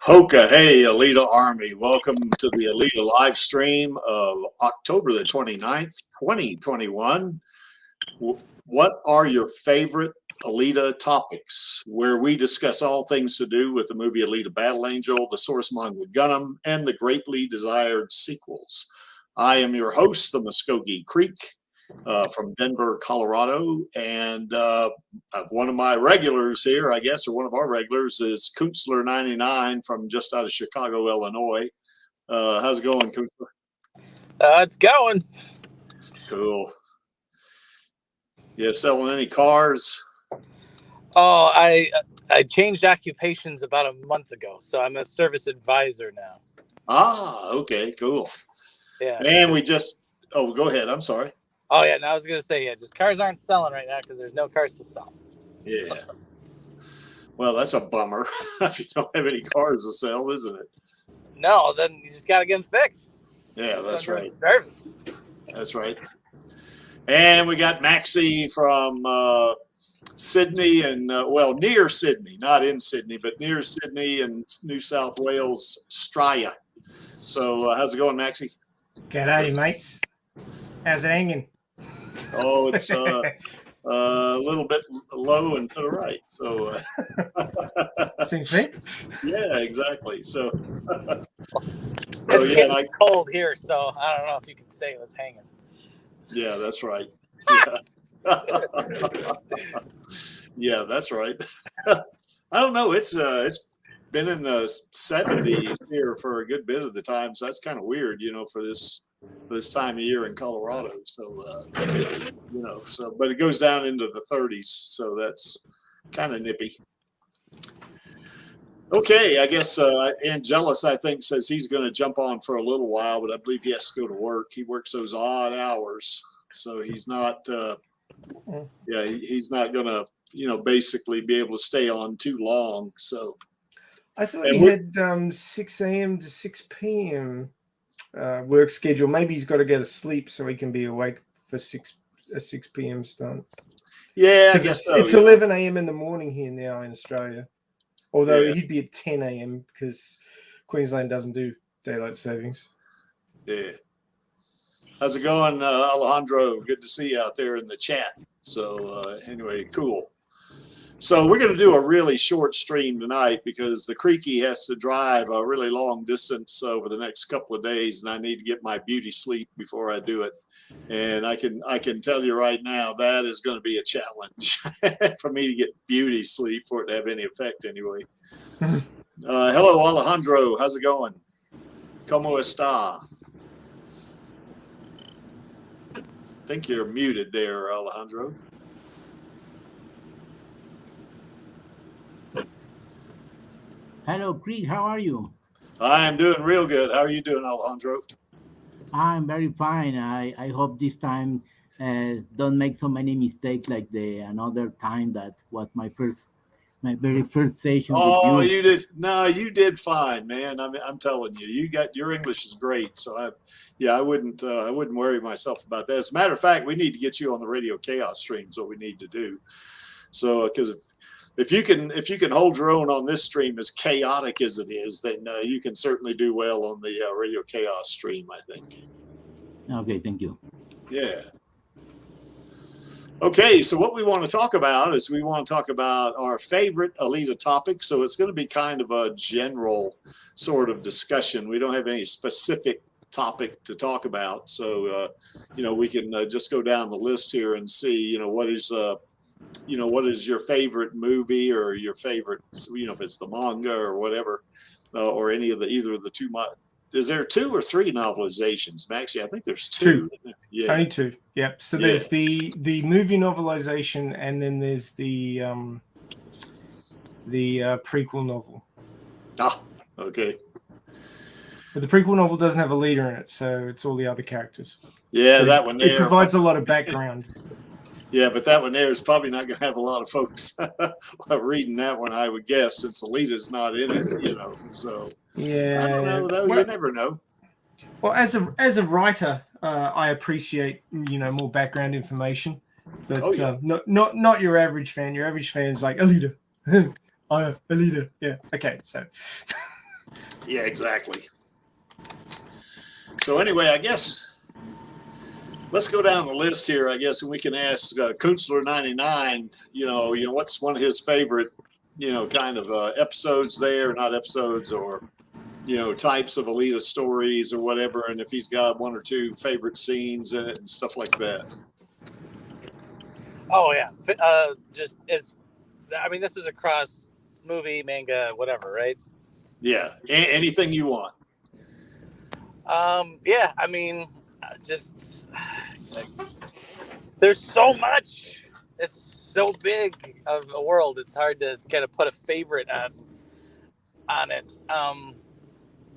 Hoka, hey, Alita Army. Welcome to the Alita live stream of October the 29th, 2021. What are your favorite Alita topics, where we discuss all things to do with the movie Alita Battle Angel, the source manga Gundam, and the greatly desired sequels. I am your host, the Muskogee Creek, from Denver, Colorado, and one of my regulars here, I guess, or one of our regulars is Kunstler99 from just out of Chicago, Illinois. How's it going, Kunstler? It's going. Cool. Yeah, selling any cars? Oh, I changed occupations about a month ago, so I'm a service advisor now. Ah, okay, cool. Yeah. And we just, go ahead. I'm sorry. Oh, yeah, no, I was going to say, just cars aren't selling right now because there's no cars to sell. Yeah. Well, that's a bummer if you don't have any cars to sell, isn't it? No, then you just got to get them fixed. Yeah, that's right. Service. That's right. And we got Maxie from Sydney and, near Sydney, not in Sydney, but near Sydney and New South Wales, Straya. So how's it going, Maxie? G'day, mates. How's it hanging? Oh, it's a little bit low and to the right. So Seems fair. Yeah, exactly. So, It's getting cold here, so I don't know if you can say it was hanging. Yeah, that's right. Yeah, yeah, that's right. I don't know. It's been in the 70s here for a good bit of the time, so that's kind of weird, for this time of year in Colorado. So but it goes down into the 30s, so that's kind of nippy. Okay, I guess Angelus, I think, says he's going to jump on for a little while, but I believe he has to go to work. He works those odd hours, so he's not he's not going to basically be able to stay on too long. So I thought he had 6 a.m. to 6 p.m. Work schedule. Maybe he's got to go to sleep so he can be awake for a 6 p.m. start. Yeah, I guess so. It's 11 a.m. in the morning here now in Australia. Although he'd be at 10 a.m. because Queensland doesn't do daylight savings. Yeah. How's it going, Alejandro? Good to see you out there in the chat. So anyway, cool. So we're going to do a really short stream tonight because the Creaky has to drive a really long distance over the next couple of days, and I need to get my beauty sleep before I do it. And I can tell you right now that is going to be a challenge for me to get beauty sleep for it to have any effect anyway. Hello, Alejandro. How's it going? ¿Cómo está? I think you're muted there, Alejandro. Hello, Creek. How are you? I am doing real good. How are you doing, Alejandro? I'm very fine. I hope this time don't make so many mistakes like the another time that was my very first session. Oh, with you. you did. No, you did fine, man. I'm telling you, your English is great. So I wouldn't worry myself about that. As a matter of fact, we need to get you on the Radio Chaos stream. Is what we need to do. So because if you can hold your own on this stream, as chaotic as it is, then you can certainly do well on the Radio Chaos stream, I think. Okay, thank you. Yeah. Okay, so what we want to talk about is we want to talk about our favorite Alita topic. So it's going to be kind of a general sort of discussion. We don't have any specific topic to talk about. So, we can just go down the list here and see, what is your favorite movie or your favorite, if it's the manga or whatever, or any of either of the two. Is there 2 or 3 novelizations, Maxie? I think there's 2. Yeah, only 2. Yep. So there's the movie novelization, and then there's the prequel novel. Ah, okay. But the prequel novel doesn't have a leader in it, so it's all the other characters. Yeah, that one there. It provides a lot of background. Yeah, but that one there is probably not going to have a lot of folks reading that one, I would guess, since Alita's not in it, So yeah, I don't know, though. You never know. Well, as a writer, I appreciate more background information, but not your average fan. Your average fan is like Alita, Alita. Yeah, okay, so Yeah, exactly. So anyway, I guess let's go down the list here. I guess and we can ask Kunstler 99. What's one of his favorite, kind of episodes there, not episodes, or types of Alita stories or whatever, and if he's got one or two favorite scenes in it and stuff like that. Oh yeah, just as I mean, this is across movie, manga, whatever, right? Yeah, anything you want. Yeah, I mean, just like, there's so much. It's so big of a world. It's hard to kind of put a favorite on it.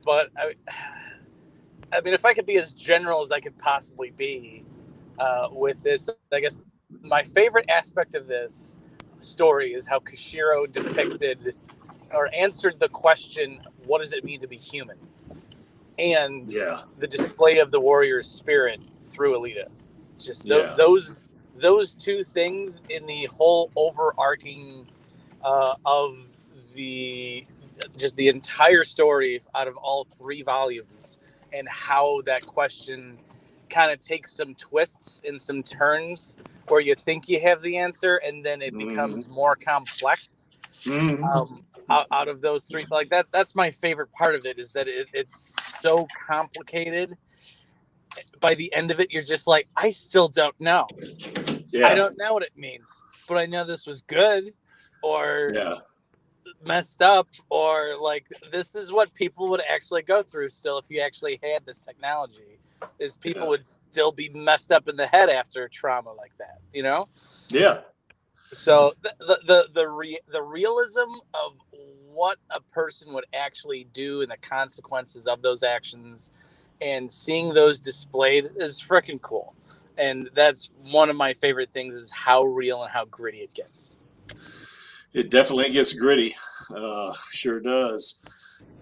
But I mean, if I could be as general as I could possibly be with this, I guess my favorite aspect of this story is how Koshiro depicted or answered the question, what does it mean to be human? And the display of the warrior's spirit through Alita. Just those two things in the whole overarching of the entire story out of all 3 volumes, and how that question kind of takes some twists and some turns where you think you have the answer and then it becomes more complex. Out of those 3, like that's my favorite part of it, is that it's so complicated. By the end of it, you're just like, I still don't know. I don't know what it means, but I know this was good or messed up, or like this is what people would actually go through still if you actually had this technology, is people would still be messed up in the head after trauma like that, So the realism of what a person would actually do and the consequences of those actions and seeing those displayed is freaking cool. And that's one of my favorite things, is how real and how gritty it gets. It definitely gets gritty. Sure does.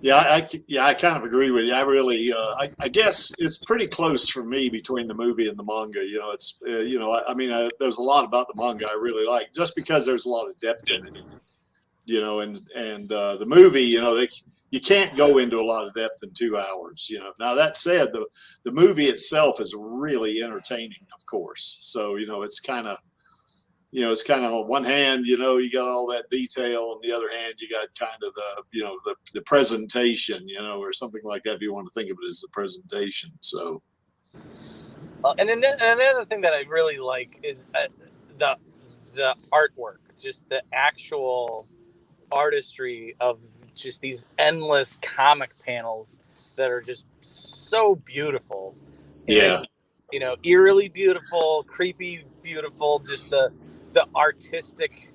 I kind of agree with you. I really, I guess it's pretty close for me between the movie and the manga. It's, there's a lot about the manga I really like, just because there's a lot of depth in it. And the movie, you can't go into a lot of depth in 2 hours. Now that said, the movie itself is really entertaining, of course. So it's kind of. It's kind of on one hand, you got all that detail. On the other hand, you got kind of the presentation, or something like that. If you want to think of it as the presentation. So, and another thing that I really like is the artwork, just the actual artistry of just these endless comic panels that are just so beautiful. And, eerily beautiful, creepy beautiful, just the artistic,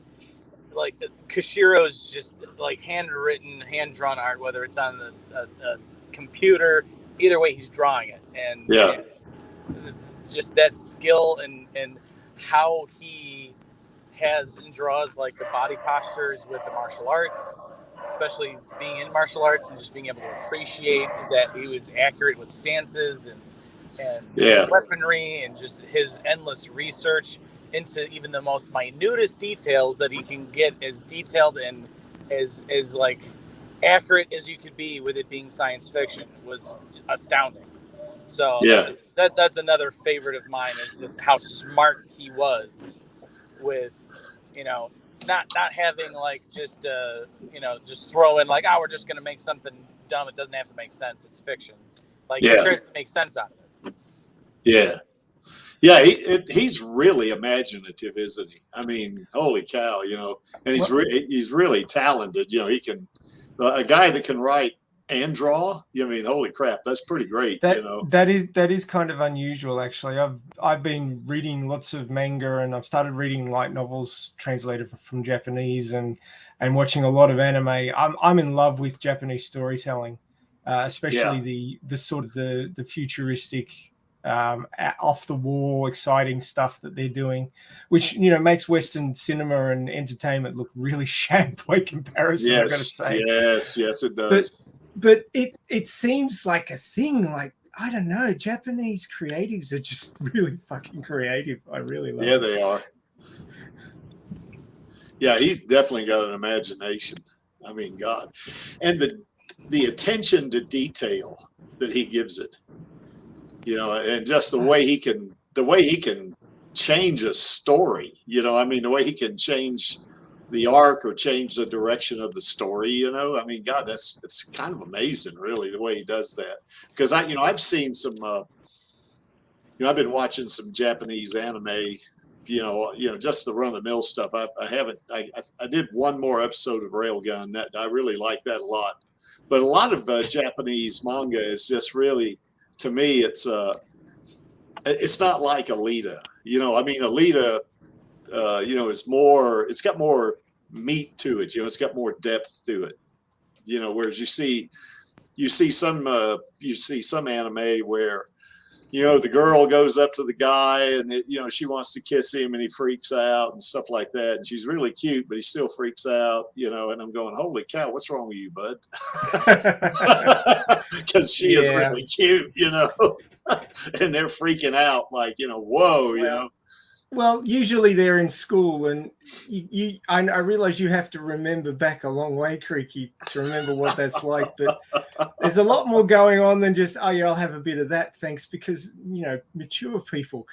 like Koshiro's just like handwritten, hand-drawn art, whether it's on the computer, either way he's drawing it. And just that skill and how he has and draws like the body postures with the martial arts, especially being in martial arts, and just being able to appreciate that he was accurate with stances and weaponry, and just his endless research into even the most minutest details that he can get as detailed and as like accurate as you could be with it being science fiction was astounding. So that's another favorite of mine, is just how smart he was with, not having like just just throw in like, oh, we're just gonna make something dumb. It doesn't have to make sense. It's fiction. Like he tries to make sense out of it. He's really imaginative, isn't he? I mean, holy cow, and he's really talented. He can, a guy that can write and draw. I mean, holy crap, that's pretty great. That is kind of unusual, actually. I've been reading lots of manga, and I've started reading light novels translated from Japanese, and watching a lot of anime. I'm in love with Japanese storytelling, especially the sort of the futuristic, off the wall, exciting stuff that they're doing, which makes Western cinema and entertainment look really sham by comparison. I've got to say, yes, it does. But it seems like a thing. Like, I don't know, Japanese creatives are just really fucking creative. I really love it. They are. Yeah, he's definitely got an imagination. I mean, God, and the attention to detail that he gives it, you know, and just the way he can change a story, you know, I mean, the way he can change the arc or change the direction of the story, you know, I mean, God, it's kind of amazing, really, the way he does that. Because I've seen some, I've been watching some Japanese anime, just the run of the mill stuff. I did one more episode of Railgun that I really like that a lot. But a lot of Japanese manga is just really, to me, it's not like Alita. You know, I mean, Alita, it's got more meat to it. You know, it's got more depth to it. You know, whereas you see some anime where, you know, the girl goes up to the guy and she wants to kiss him and he freaks out and stuff like that. And she's really cute, but he still freaks out, you know, and I'm going, holy cow, what's wrong with you, bud? Because she is really cute, you know, and they're freaking out like, you know, whoa, you know. Well, usually they're in school, and I realize you have to remember back a long way, Creaky, to remember what that's like. But there's a lot more going on than just, oh yeah, I'll have a bit of that, thanks, because mature people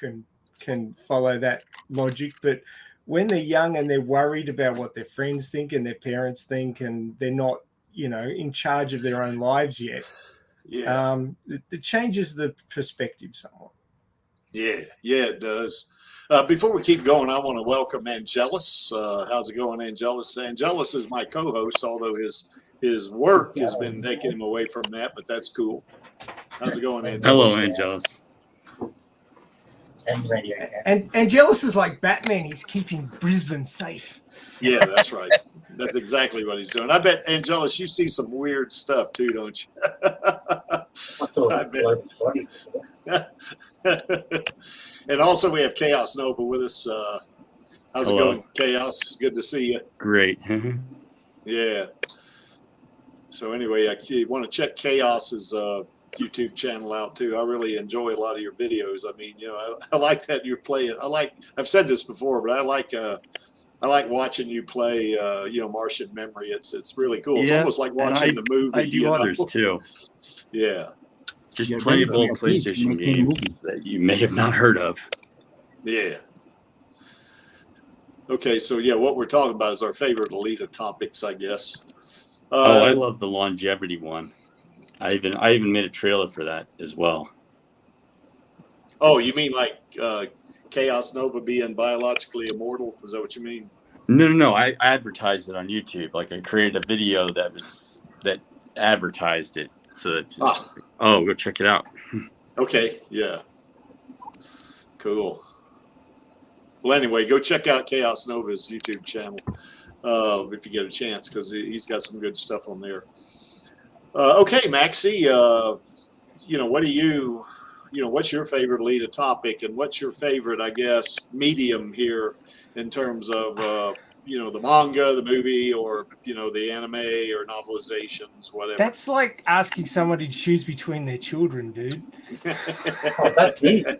can follow that logic. But when they're young and they're worried about what their friends think and their parents think, and they're not, in charge of their own lives yet, it changes the perspective somewhat. Yeah, it does. Before we keep going, I want to welcome Angelus. How's it going, Angelus? Angelus is my co-host, although his work has been taking him away from that, but that's cool. How's it going, Angelus? Hello, Angelus. And Angelus is like Batman. He's keeping Brisbane safe. Yeah, that's right. That's exactly what he's doing. I bet, Angelus, you see some weird stuff too, don't you? I bet. And also we have Chaos Nova with us. How's it going, Chaos? Good to see you. Great. Yeah. So anyway, I want to check Chaos's YouTube channel out too. I really enjoy a lot of your videos. I mean, I like that you're playing. I've said this before, but I like watching you play, Martian Memory. It's really cool. It's almost like watching the movie. I do others too. Yeah. Just plenty of old PlayStation games that you may have not heard of. Yeah. Okay, so what we're talking about is our favorite Alita topics, I guess. I love the longevity one. I even made a trailer for that as well. Oh, you mean like Chaos Nova being biologically immortal? Is that what you mean? No. I advertised it on YouTube. Like I created a video that advertised it. So go check it out. Okay, yeah. Cool. Well, anyway, go check out Chaos Nova's YouTube channel if you get a chance, because he's got some good stuff on there. Okay, Maxie, what do you, what's your favorite Alita topic, and what's your favorite, I guess, medium here in terms of, the manga, the movie, or, the anime or novelizations, whatever. That's like asking somebody to choose between their children, dude. That's easy.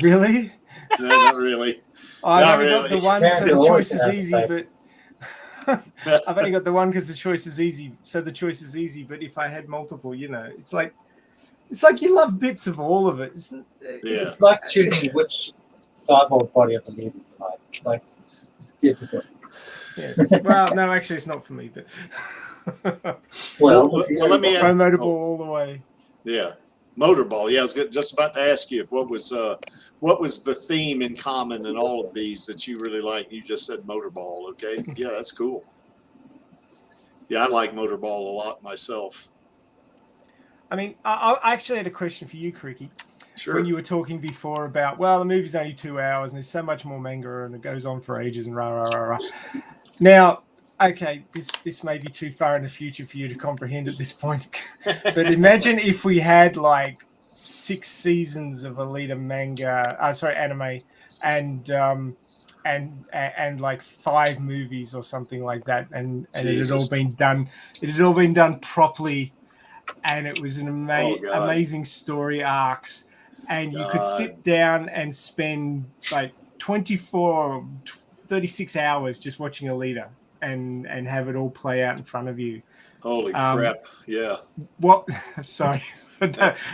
Really? No, not really. I've only got the one, so the choice is easy, but I've only got the one because the choice is easy, so the choice is easy. But if I had multiple, it's like you love bits of all of it. It's like choosing which cyborg body of the lead you like. It's like difficult. Yes. Well, no, actually, it's not for me. But well, let me ask. Motorball all the way. Yeah, Motorball. Yeah, I was just about to ask you what was the theme in common in all of these that you really like. You just said Motorball. Okay, yeah, that's cool. Yeah, I like Motorball a lot myself. I mean, I actually had a question for you, Cricky. Sure. When you were talking before about, the movie's only 2 hours and there's so much more manga and it goes on for ages and rah, rah, rah, rah. Now, okay, this may be too far in the future for you to comprehend at this point. But imagine if we had like 6 seasons of Alita anime and like 5 movies or something like that. And it had all been done. It had all been done properly. And it was an amazing story arcs. And you could sit down and spend like 24 or 36 hours just watching Alita and have it all play out in front of you. Holy crap! Yeah. What? Sorry,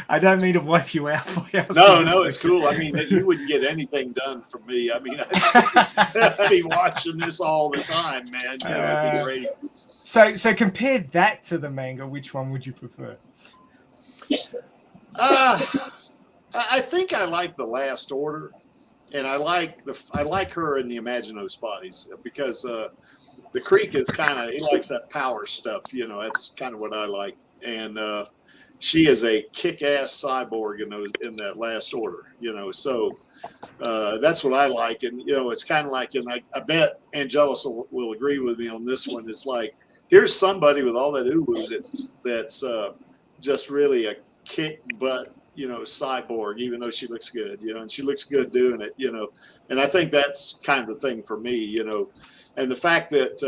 I don't mean to wipe you out. No, it's cool. I mean, you wouldn't get anything done from me. I mean, I'd be watching this all the time, man. You know, it'd be great. So compare that to the manga. Which one would you prefer? I think I like the Last Order, and I like her in the Imaginos bodies because the Creek is he likes that power stuff. You know, that's kind of what I like, and she is a kick-ass cyborg in that Last Order. You know, so that's what I like, and you know, it's kind of like, and I bet Angelus will agree with me on this one. It's like, here's somebody with all that uwu that's just really a kick butt, you know, cyborg, even though she looks good, you know, and she looks good doing it, you know, and I think that's kind of the thing for me, you know, and the fact that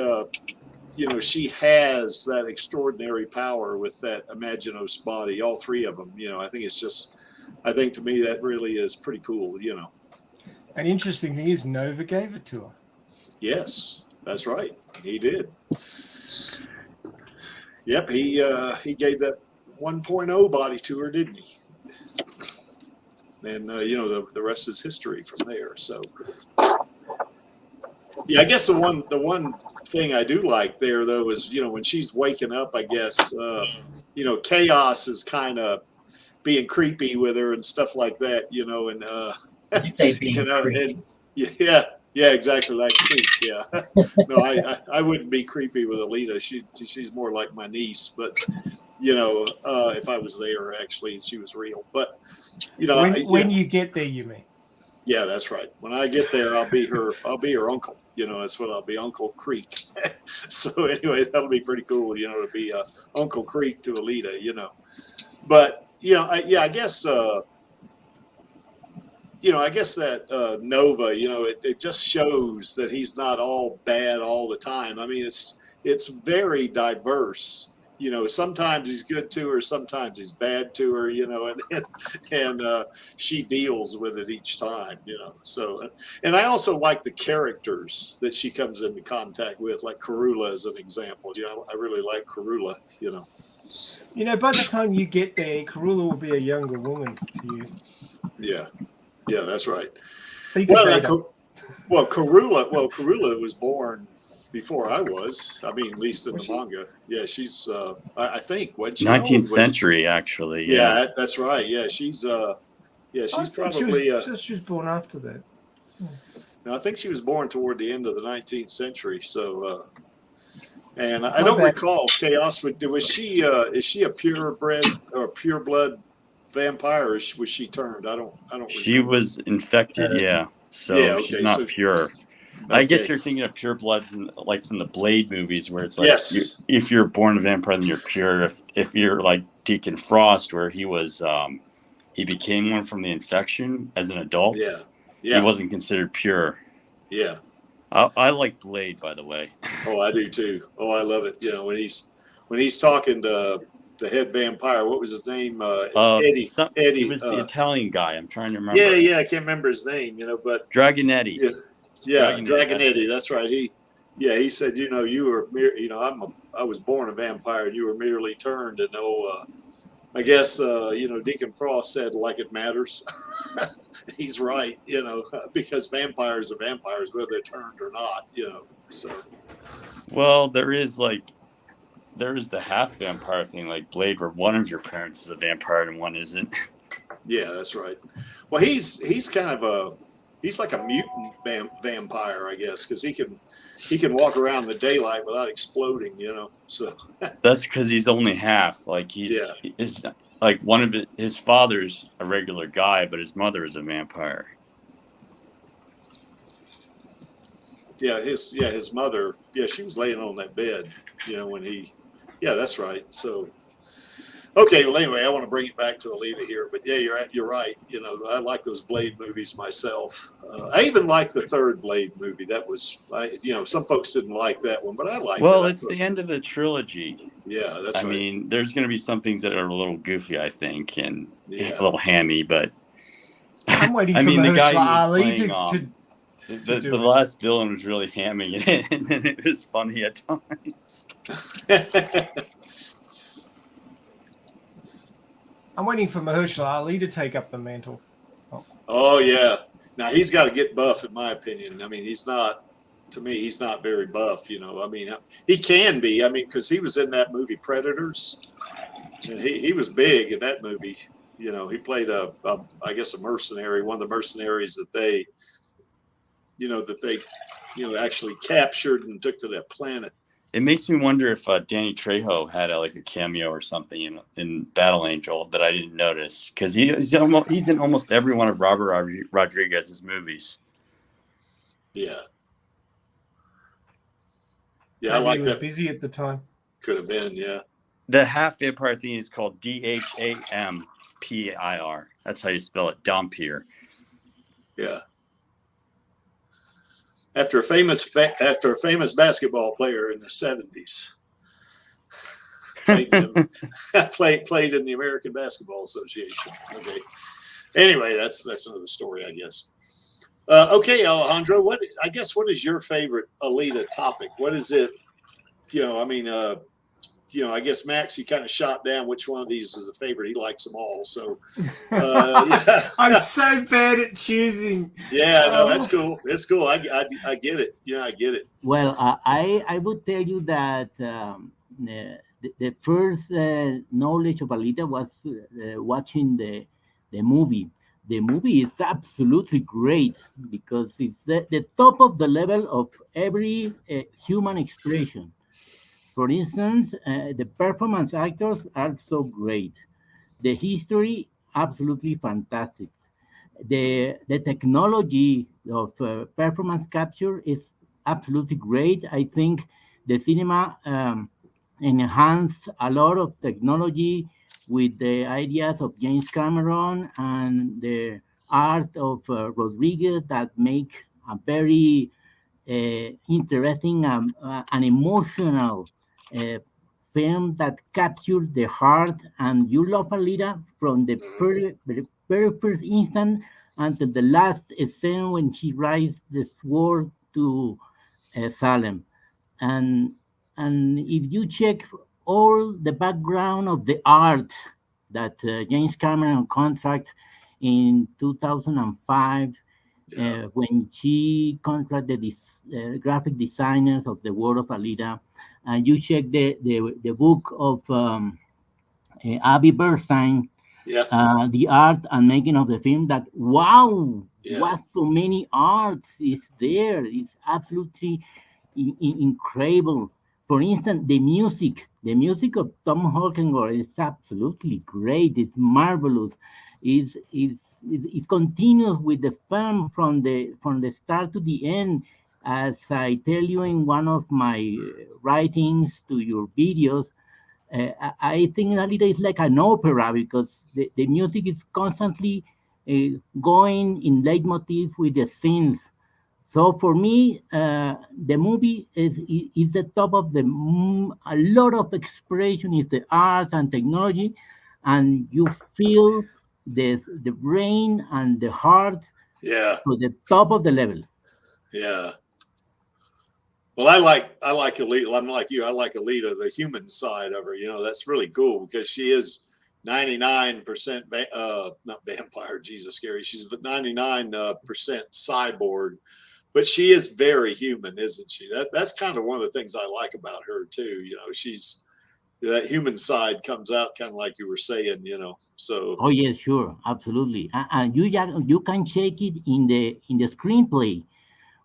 you know, she has that extraordinary power with that Imaginos body, all three of them, you know, I think to me that really is pretty cool, you know. An interesting thing is Nova gave it to her. Yes, that's right, he did. Yep, he gave that 1.0 body to her, didn't he? And you know, the rest is history from there. So yeah, I guess the one thing I do like there though is, you know, when she's waking up, I guess you know, Chaos is kind of being creepy with her and stuff like that, you know, and you say being you know, creepy. And, yeah, exactly, like creep. Yeah, no, I wouldn't be creepy with Alita. She's more like my niece, but you know, if I was there, actually, she was real. But you know, when you get there, you mean? Yeah, that's right. When I get there, I'll be her uncle. You know, that's what I'll be, Uncle Creek. So anyway, that'll be pretty cool. You know, to be Uncle Creek to Alita. You know, but you know, I guess. You know, I guess that Nova, you know, it just shows that he's not all bad all the time. I mean, it's very diverse. You know, sometimes he's good to her, sometimes he's bad to her. You know, and she deals with it each time. You know, so and I also like the characters that she comes into contact with, like Karula as an example. You know, I really like Karula. You know. You know, by the time you get there, Karula will be a younger woman to you. Yeah. Yeah, that's right. So you can Karula was born before I was. I mean, at least in the manga. Yeah, she's. I think what 19th century, actually. Yeah, that's right. Yeah, she's. Yeah, she's probably. She was born after that. No, I think she was born toward the end of the 19th century. So, and I don't recall Chaos. Was she? Is she a purebred or pureblood vampire, or was she turned? I don't She was infected, yeah. So yeah, okay, she's not pure. Okay. I guess you're thinking of pure bloods, like from the Blade movies, where it's like, yes, if you're born a vampire, then you're pure. If you're like Deacon Frost, where he was, he became one from the infection as an adult. Yeah. He wasn't considered pure. Yeah. I like Blade, by the way. Oh, I do too. Oh, I love it. You know, when he's talking to the head vampire, what was his name? Eddie. Eddie. He was the Italian guy. I'm trying to remember. Yeah, I can't remember his name. You know, but Dragonetti. Yeah, Dragonetti. That's right. He said, you know, I was born a vampire, and you were merely turned. And I guess you know, Deacon Frost said, like it matters. He's right. You know, because vampires are vampires, whether they're turned or not. You know, so. Well, there is the half vampire thing, like Blade, where one of your parents is a vampire and one isn't. Yeah, that's right. Well, he's kind of he's like a mutant vampire, I guess, because he can walk around in the daylight without exploding, you know. So that's because he's only half. Like he's like one of his father's a regular guy, but his mother is a vampire. Yeah, his mother. Yeah, she was laying on that bed, you know, when he. Yeah, that's right. So, okay. Well, anyway, I want to bring it back to Alita here, but yeah, you're right. You know, I like those Blade movies myself. I even like the third Blade movie. That was, you know, some folks didn't like that one, but I liked it. Well, it's the end of the trilogy. Yeah, that's right. I mean, there's going to be some things that are a little goofy, I think, and a little hammy, but I'm waiting for the guy Ali the last villain was really hamming it, and it was funny at times. I'm waiting for Mahershala Ali to take up the mantle. Oh yeah. Now he's got to get buff, in my opinion. I mean, he's not. To me, he's not very buff. You know, I mean, he can be. I mean, because he was in that movie Predators, and he was big in that movie. You know, he played I guess a mercenary, one of the mercenaries that they actually captured and took to that planet. It makes me wonder if Danny Trejo had a cameo or something in Battle Angel that I didn't notice, because he's in almost every one of Robert Rodriguez's movies. Yeah. Yeah, I like he was that. busy at the time. Could have been, yeah. The half vampire thing is called Dhampir. That's how you spell it, Dhampir. Yeah. After a famous basketball player in the 70s. Played in the American Basketball Association. Okay. Anyway, that's another story, I guess. Okay, Alejandro, what is your favorite Alita topic? What is it? I guess Max, he kind of shot down which one of these is a favorite. He likes them all. So, yeah. I'm so bad at choosing. Yeah, no, that's cool. It's cool. I get it. Yeah, I get it. Well, I would tell you that the first knowledge of Alita was watching the movie. The movie is absolutely great because it's the top of the level of every human expression. For instance, the performance actors are so great. The history, absolutely fantastic. The technology of performance capture is absolutely great. I think the cinema enhanced a lot of technology with the ideas of James Cameron and the art of Rodriguez that make a very interesting and emotional uh, film that captured the heart, and you love Alita from the very first instant until the last scene when she rises the sword to Salem. And if you check all the background of the art that James Cameron contract in 2005, when she contracted the graphic designers of the world of Alita, and you check the book of Abby Bernstein, Yeah. the art and making of the film, that wow, Yeah. what so many arts is there. It's absolutely incredible. For instance, the music of Tom Holkenborg is absolutely great. It's marvelous. It continues with the film from the start to the end. As I tell you in one of my writings to your videos, I think Alita is like an opera because the music is constantly going in leitmotif with the scenes. So for me, the movie is the top of a lot of expression is the art and technology, and you feel the brain and the heart Yeah. to the top of the level. Yeah. Well, I like Alita. I'm like you. I like Alita, the human side of her. You know, that's really cool because she is 99% not vampire. Jesus, scary. She's 99% cyborg, but she is very human, isn't she? That's kind of one of the things I like about her too. You know, she's that human side comes out kind of like you were saying. You know, so Oh yes, sure, absolutely. And you can check it in the screenplay.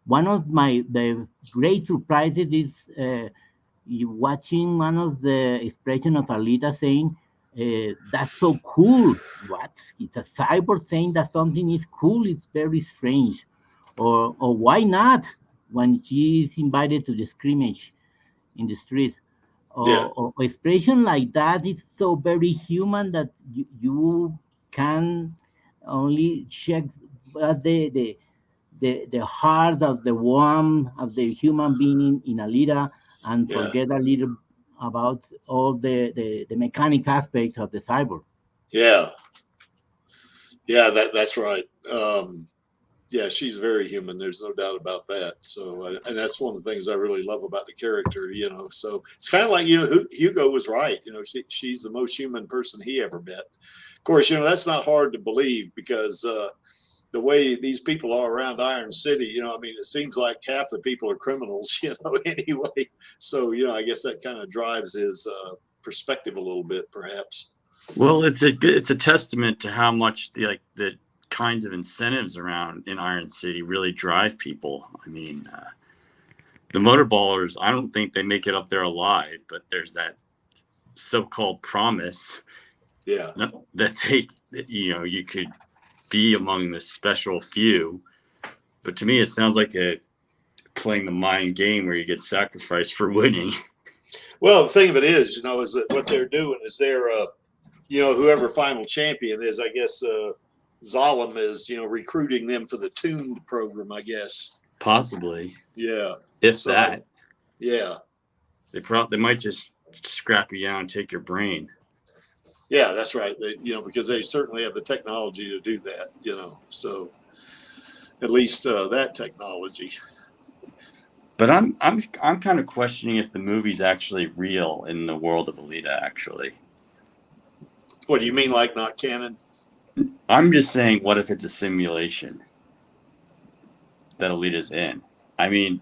One of the great surprises is you watching one of the expression of Alita saying, "That's so cool." What? It's a cyborg saying that something is cool. It's very strange. Or why not? When she is invited to the scrimmage in the street, yeah, or expression like that is so very human that you can only check the heart of the warmth of the human being in Alita and yeah, forget a little about all the mechanic aspects of the cyborg. yeah, yeah. That's right. Yeah, she's very human. There's no doubt about that. So, and that's one of the things I really love about the character, you know. So it's kind of like, you know, Hugo was right. You know, she's the most human person he ever met. Of course, you know, that's not hard to believe because the way these people are around Iron City, you know, I mean, it seems like half the people are criminals, you know, anyway. So, you know, I guess that kind of drives his perspective a little bit, perhaps. Well, it's a testament to how much the kinds of incentives around in Iron City really drive people. I mean, the motorballers, I don't think they make it up there alive, but there's that so-called promise Yeah. that you know, you could be among the special few. But to me, it sounds like playing the mind game where you get sacrificed for winning. Well, the thing of it is, you know, is that what they're doing is they're, you know, whoever final champion is, I guess, Zalem is, you know, recruiting them for the tuned program, I guess. Possibly. Yeah. If So, that. Yeah. They might just scrap you down and take your brain. Yeah, that's right. They, you know, because they certainly have the technology to do that, you know. So at least that technology. But I'm kind of questioning if the movie's actually real in the world of Alita, actually. What do you mean, like not canon? I'm just saying, what if it's a simulation that Alita's in? I mean,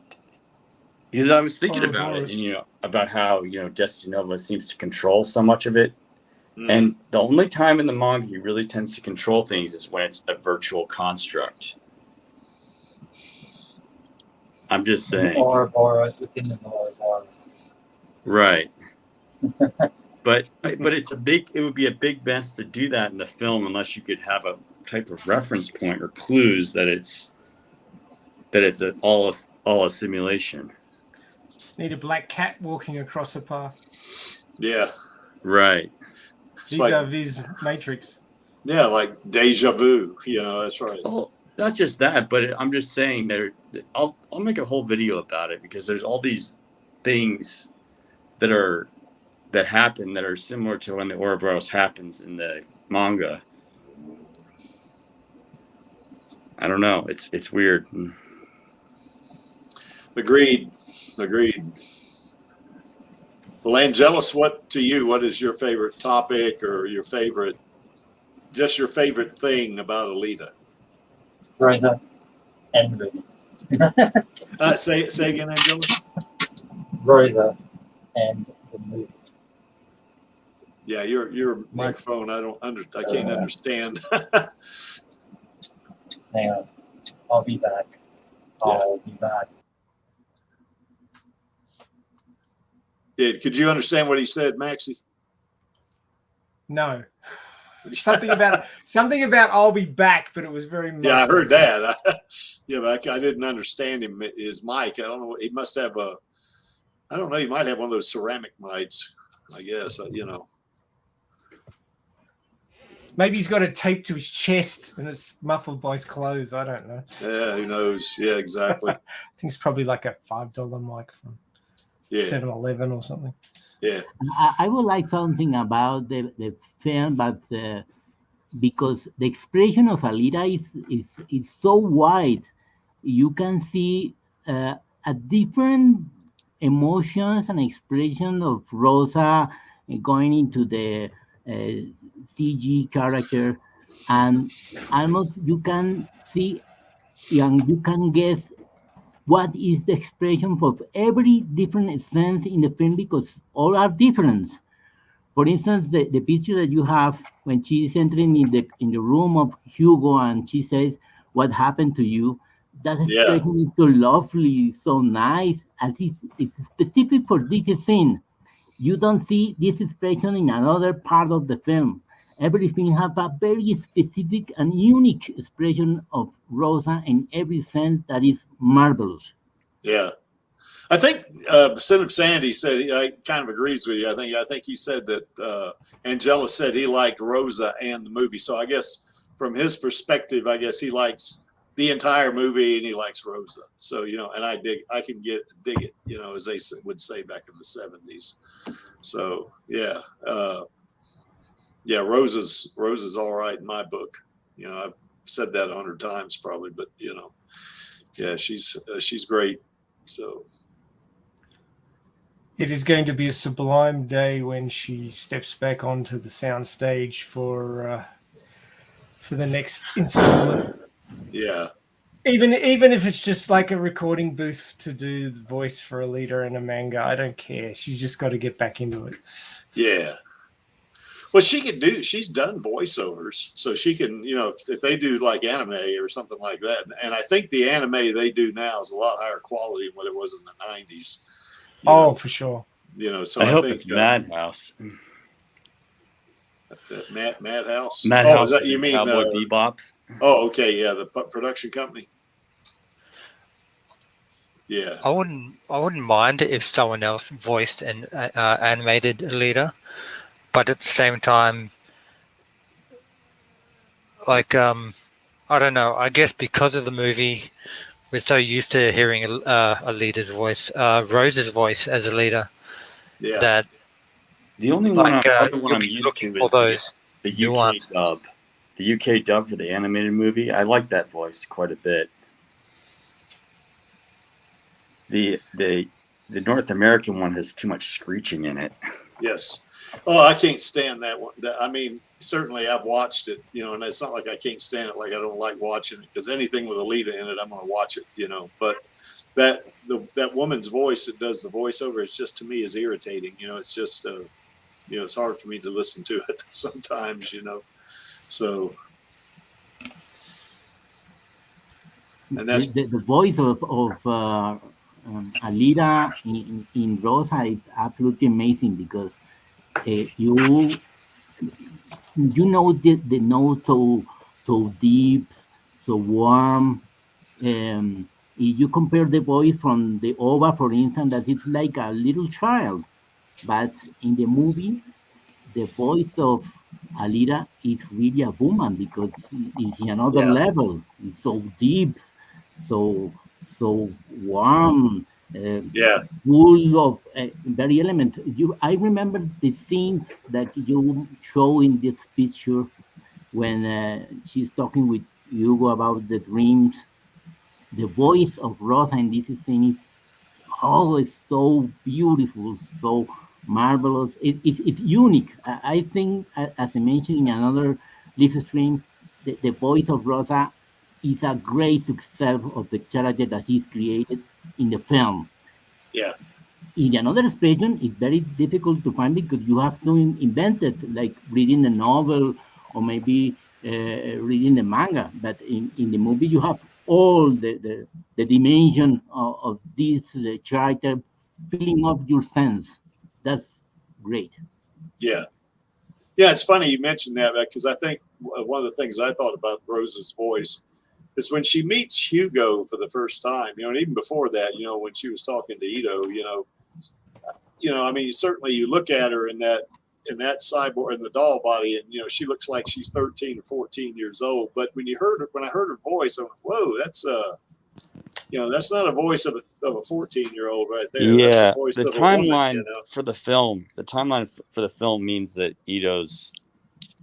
because I was thinking about it, and you know, about how, you know, Destiny Nova seems to control so much of it. And the only time in the manga he really tends to control things is when it's a virtual construct. I'm just saying. Or Boros within the Boros. Right. But it would be a big mess to do that in the film unless you could have a type of reference point or clues that it's all a simulation. Need a black cat walking across a path. Yeah. Right. Vis-a-vis Matrix. Yeah, like deja vu. You know, that's right. Well, not just that, but I'm just saying I'll make a whole video about it because there's all these things that happen that are similar to when the Ouroboros happens in the manga. I don't know. It's weird. Agreed. Well, Angelus, what is your favorite topic or your favorite thing about Alita? Rosa and Ruby. Say again, Angelus. Rosa and the movie. Yeah, your microphone. I can't understand. Hang on. I'll be back. I'll be back. Yeah, could you understand what he said, Maxie? No. Something about I'll be back, but it was very much. Yeah, I heard that. Yeah, but I didn't understand him. His mic. I don't know. He must have I don't know. He might have one of those ceramic mics. I guess. You know. Maybe he's got it taped to his chest and it's muffled by his clothes. I don't know. Yeah, who knows? Yeah, exactly. I think it's probably like a $5 mic from 7-Eleven or something. Yeah. I would like something about the film, but because the expression of Alita is so wide, you can see a different emotions and expression of Rosa going into the CG character, and almost you can see and you can guess what is the expression of every different sense in the film because all are different. For instance, the picture that you have when she's entering in the room of Hugo and she says, "What happened to you?" That expression is so lovely, so nice, and it's specific for this scene. You don't see this expression in another part of the film. Everything has a very specific and unique expression of Rosa in every sense that is marvelous. Yeah. I think Sin of Sandy said he kind of agrees with you. I think he said that Angela said he liked Rosa and the movie. So I guess from his perspective, I guess he likes the entire movie and he likes Rosa. So, you know, and I dig it, you know, as they would say back in the 70s. So yeah, Rosa's all right in my book. You know, I've said that 100 times probably, but you know, yeah, she's great. So it is going to be a sublime day when she steps back onto the sound stage for the next installment. yeah. Even if it's just like a recording booth to do the voice for Alita in a manga, I don't care. She's just got to get back into it. Yeah. Well, she's done voiceovers, so she can, you know, if they do like anime or something like that. And I think the anime they do now is a lot higher quality than what it was in the 90s. Oh, for sure. You know, so I hope think it's Madhouse. Madhouse. Madhouse. Oh, is that you mean Cowboy Bebop? Oh, okay, yeah, the production company. Yeah, I wouldn't mind if someone else voiced an animated Alita, but at the same time, like I don't know. I guess because of the movie, we're so used to hearing Alita's voice, Rose's voice as Alita, yeah, that The only other one I'm used to is the UK nuance. dub. The UK dub for the animated movie. I like that voice quite a bit. The North American one has too much screeching in it. yes. Oh, I can't stand that one. I mean, certainly I've watched it, you know, and it's not like I can't stand it. Like I don't like watching it, because anything with Alita in it, I'm going to watch it, you know. But that woman's voice that does the voiceover, it's just, to me, is irritating. You know, it's just, you know, it's hard for me to listen to it sometimes, you know. So, and that's the voice of Alita in Rosa is absolutely amazing, because you know the note so deep, so warm. If you compare the voice from the OVA, for instance, that it's like a little child, but in the movie, the voice of Alita is really a woman, because it's another level. It's so deep, so warm, full of very element. I remember the scenes that you show in this picture when she's talking with Hugo about the dreams. The voice of Rosa in this scene is always so beautiful, so marvelous. It's unique. I think, as I mentioned in another live stream, the voice of Rosa is a great success of the character that he's created in the film. Yeah. In another expression, it's very difficult to find, because you have to invent it, like reading a novel or maybe reading the manga. But in the movie, you have all the dimension of this character filling up your sense. That's great. Yeah. Yeah, it's funny you mentioned that, because I think one of the things I thought about Rose's voice is when she meets Hugo for the first time, you know, and even before that, you know, when she was talking to Ito, you know, I mean, certainly you look at her in that cyborg, in the doll body, and you know, she looks like she's 13 or 14 years old. But when I heard her voice, I went, "Whoa, that's you know, that's not a voice of a 14-year-old right there. Yeah, that's the voice the of a timeline woman, you know? for the film. The timeline for the film means that Ito's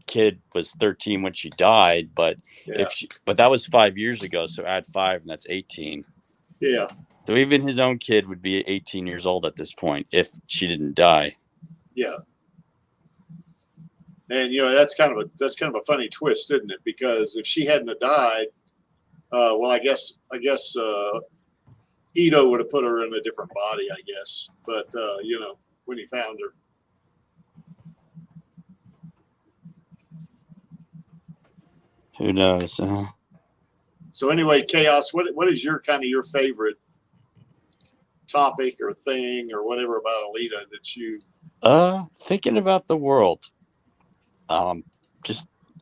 kid was 13 when she died, but but that was 5 years ago. So add 5, and that's 18. Yeah. So even his own kid would be 18 years old at this point if she didn't die. Yeah. And you know, that's kind of a funny twist, isn't it? Because if she hadn't have died, well, I guess Ito would have put her in a different body, I guess. But you know, when he found her. Who knows? So anyway, Chaos, what is your favorite topic or thing or whatever about Alita that you thinking about the world.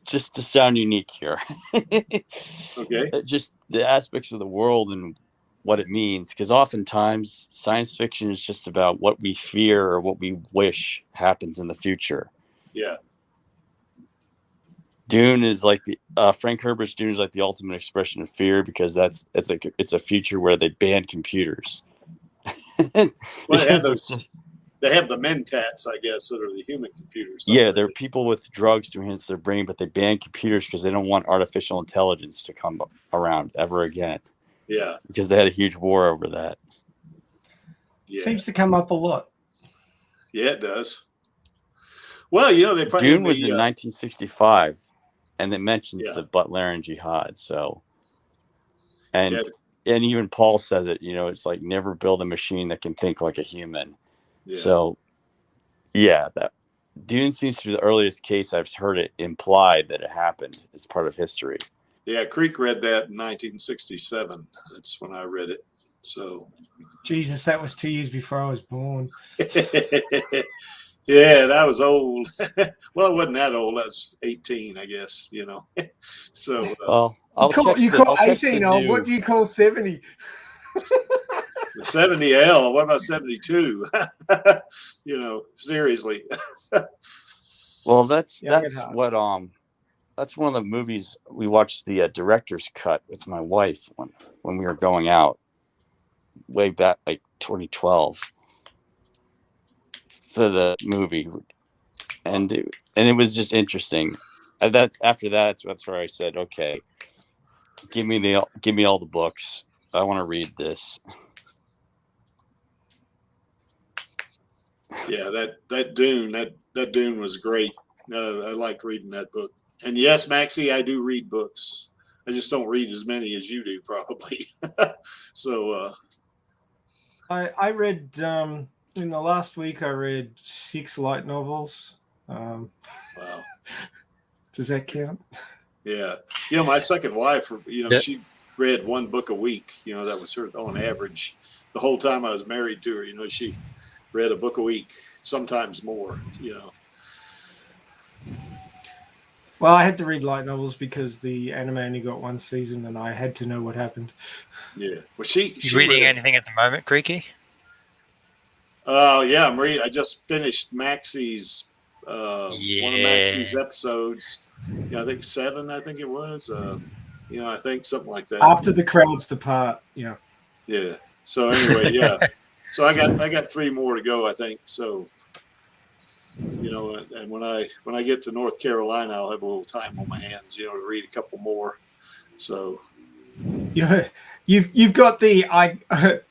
Just to sound unique here. Okay. Just the aspects of the world and what it means, because oftentimes science fiction is just about what we fear or what we wish happens in the future. Yeah. Dune is like Frank Herbert's Dune is like the ultimate expression of fear, because it's a future where they ban computers. Well, they they have the mentats, I guess, that are the human computers. don't Yeah, they? there are people with drugs to enhance their brain, but they ban computers because they don't want artificial intelligence to come around ever again. Yeah. Because they had a huge war over that. Yeah. Seems to come up a lot. Yeah, it does. Well, they probably Dune was in 1965, and it mentions Yeah. the Butlerian Jihad. So, and Yeah. and even Paul says it. It's like never build a machine that can think like a human. Yeah. So, yeah, that Dune seems to be the earliest case I've heard it implied that it happened as part of history. Yeah, Creek read that in 1967. That's when I read it. So, Jesus, that was 2 years before I was born. yeah, that was old. Well, it wasn't that old. I was 18, I guess. So, Well, You call 18 old. What do you call 70? the 70L. What about 72? Seriously. Well, that's what that's one of the movies we watched the director's cut with my wife when we were going out way back like 2012 for the movie, and it was just interesting. After that's where I said, okay, give me all the books. I want to read this. Yeah, that Dune was great. I liked reading that book. And yes, Maxie, I do read books. I just don't read as many as you do, probably. So I read in the last week. I read 6 light novels. wow. Does that count? Yeah. My second wife, Yeah. she read 1 book a week. That was her on average. The whole time I was married to her, she read a book a week, sometimes more. Well, I had to read light novels because the anime only got 1 season, and I had to know what happened. Yeah. Well, she You reading read, anything at the moment, Creaky? yeah, I'm reading. I just finished Maxie's one of Maxie's episodes. I think 7. I think it was. I think something like that. After the crowds depart. Yeah. Yeah. So anyway, yeah. So I got 3 more to go, I think. So, and when I get to North Carolina, I'll have a little time on my hands, to read a couple more. So. Yeah. You've got the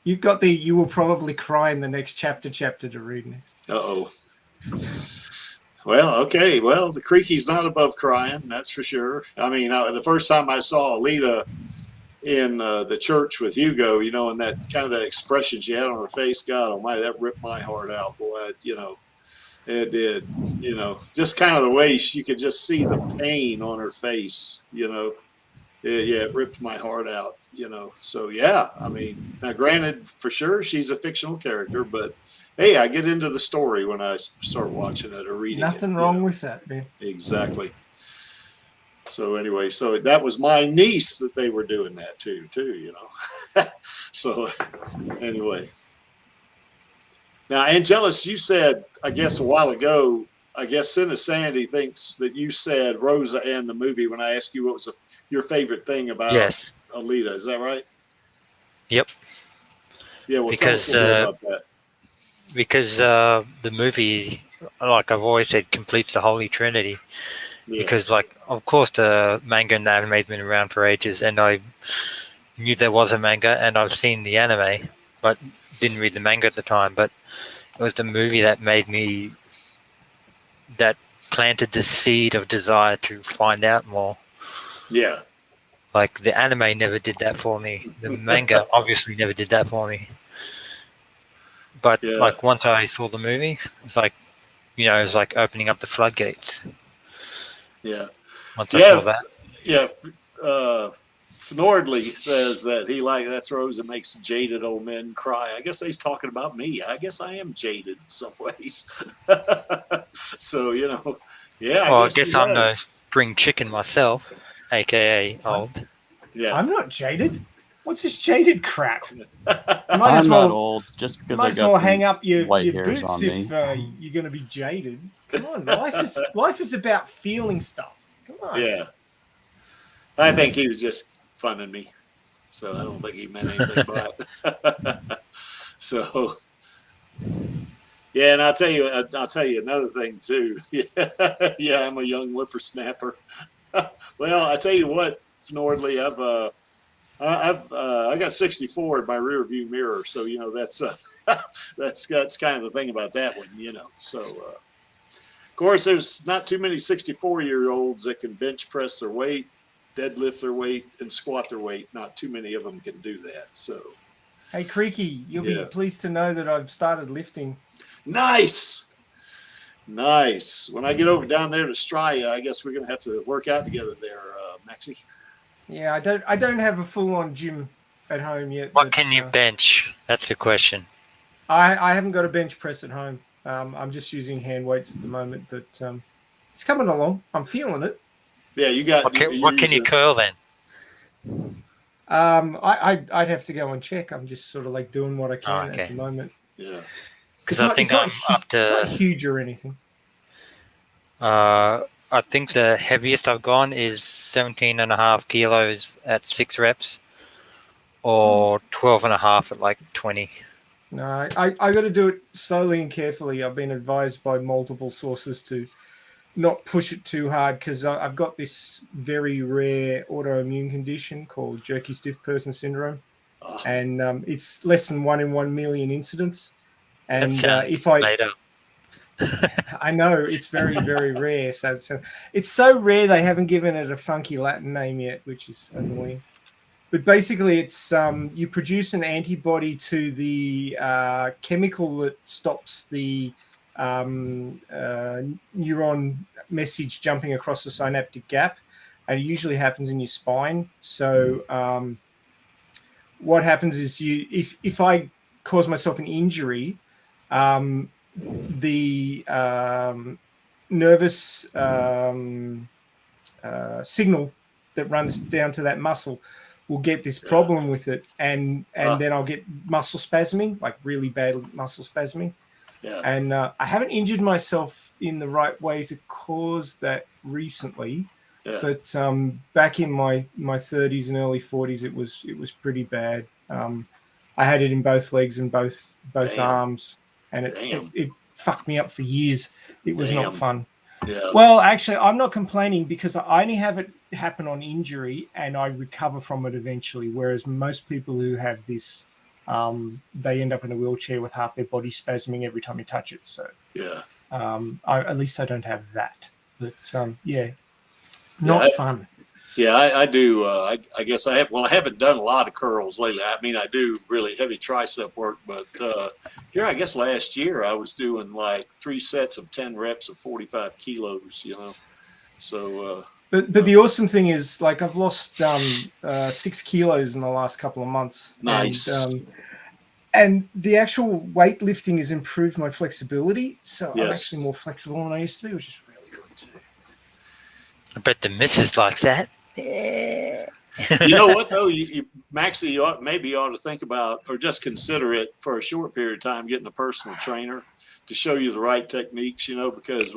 you will probably cry in the next chapter to read next. Uh-oh. Well, okay. Well, the Creaky's not above crying, that's for sure. I mean, the first time I saw Alita in the church with Hugo, and that kind of that expression she had on her face, God almighty, that ripped my heart out, boy. It did. Just kind of the way you could just see the pain on her face. It ripped my heart out. So yeah. I mean, now granted, for sure, she's a fictional character, but hey, I get into the story when I start watching it or reading. Nothing wrong with that, man. Exactly. So anyway, so that was my niece that they were doing that too. So anyway. Now, Angelus, you said, I guess a while ago, I guess Cinna Sandy thinks that you said Rosa and the movie when I asked you what was your favorite thing about Alita. Is that right? Yep. Yeah, well, tell us a little about that. Because the movie, like I've always said, completes the Holy Trinity. Yeah. Because, of course, the manga and the anime has been around for ages, and I knew there was a manga, and I've seen the anime, but didn't read the manga at the time. But it was the movie that planted the seed of desire to find out more. Yeah. Like, the anime never did that for me. The manga obviously never did that for me. But, once I saw the movie, it's like, it was like opening up the floodgates. Yeah. Once I saw that. Yeah. Fnordley says that that's Rosa makes jaded old men cry. I guess he's talking about me. I guess I am jaded in some ways. So, yeah. I guess I'm the spring chicken myself, a.k.a. old. Yeah. I'm not jaded. What's this jaded crap? I'm not old just because I got some hang up your hairs boots on me. if you're going to be jaded. Come on, life is about feeling stuff. Come on. Yeah. I think he was just funning me, so I don't think he meant anything by it. So, Yeah, and I'll tell you another thing too. Yeah, I'm a young whippersnapper. Well, I tell you what, Nordley, I got 64 in my rear view mirror, so you know that's that's kind of the thing about that one, you know. So of course, there's not too many 64-year-olds that can bench press their weight, deadlift their weight, and squat their weight. Not too many of them can do that. So, Hey, Creaky, you'll be pleased to know that I've started lifting. Nice. When I get over down there to Straya, I guess we're gonna have to work out together there, Maxie. Yeah, I don't have a full-on gym at home yet. What can you bench? That's the question. I haven't got a bench press at home. I'm just using hand weights at the moment, but it's coming along. I'm feeling it. Yeah, you got. What can you curl then? I'd have to go and check. I'm just sort of like doing what I can at the moment. Yeah, because I think I'm up to. It's not huge or anything. I think the heaviest I've gone is 17.5 kilos at 6 reps, or 12.5 at like 20. No, I got to do it slowly and carefully. I've been advised by multiple sources to not push it too hard because I've got this very rare autoimmune condition called jerky stiff person syndrome, and it's less than 1 in 1 million incidents. And if I I know it's very, very rare. So it's so rare they haven't given it a funky Latin name yet, which is annoying. But basically, it's you produce an antibody to the chemical that stops the neuron message jumping across the synaptic gap, and it usually happens in your spine. So what happens is if I cause myself an injury, the nervous signal that runs down to that muscle will get this problem with it, and then I'll get muscle spasming, like really bad muscle spasming. Yeah. And I haven't injured myself in the right way to cause that recently, but back in my 30s and early 40s, it was pretty bad. I had it in both legs and both arms, and it fucked me up for years. It was not fun. Yeah. Well, actually, I'm not complaining because I only have it happen on injury and I recover from it eventually. Whereas most people who have this, they end up in a wheelchair with half their body spasming every time you touch it. So at least I don't have that. But not fun. Yeah, I do. I guess I have. Well, I haven't done a lot of curls lately. I mean, I do really heavy tricep work, but here, I guess last year I was doing like 3 sets of 10 reps of 45 kilos. You know, so. But the awesome thing is, like, I've lost 6 kilos in the last couple of months. Nice. And the actual weightlifting has improved my flexibility, so I'm actually more flexible than I used to be, which is really good too. I bet the missus likes that. You know what though, Maxie, you maybe ought to think about, or just consider it for a short period of time, getting a personal trainer to show you the right techniques. You know, because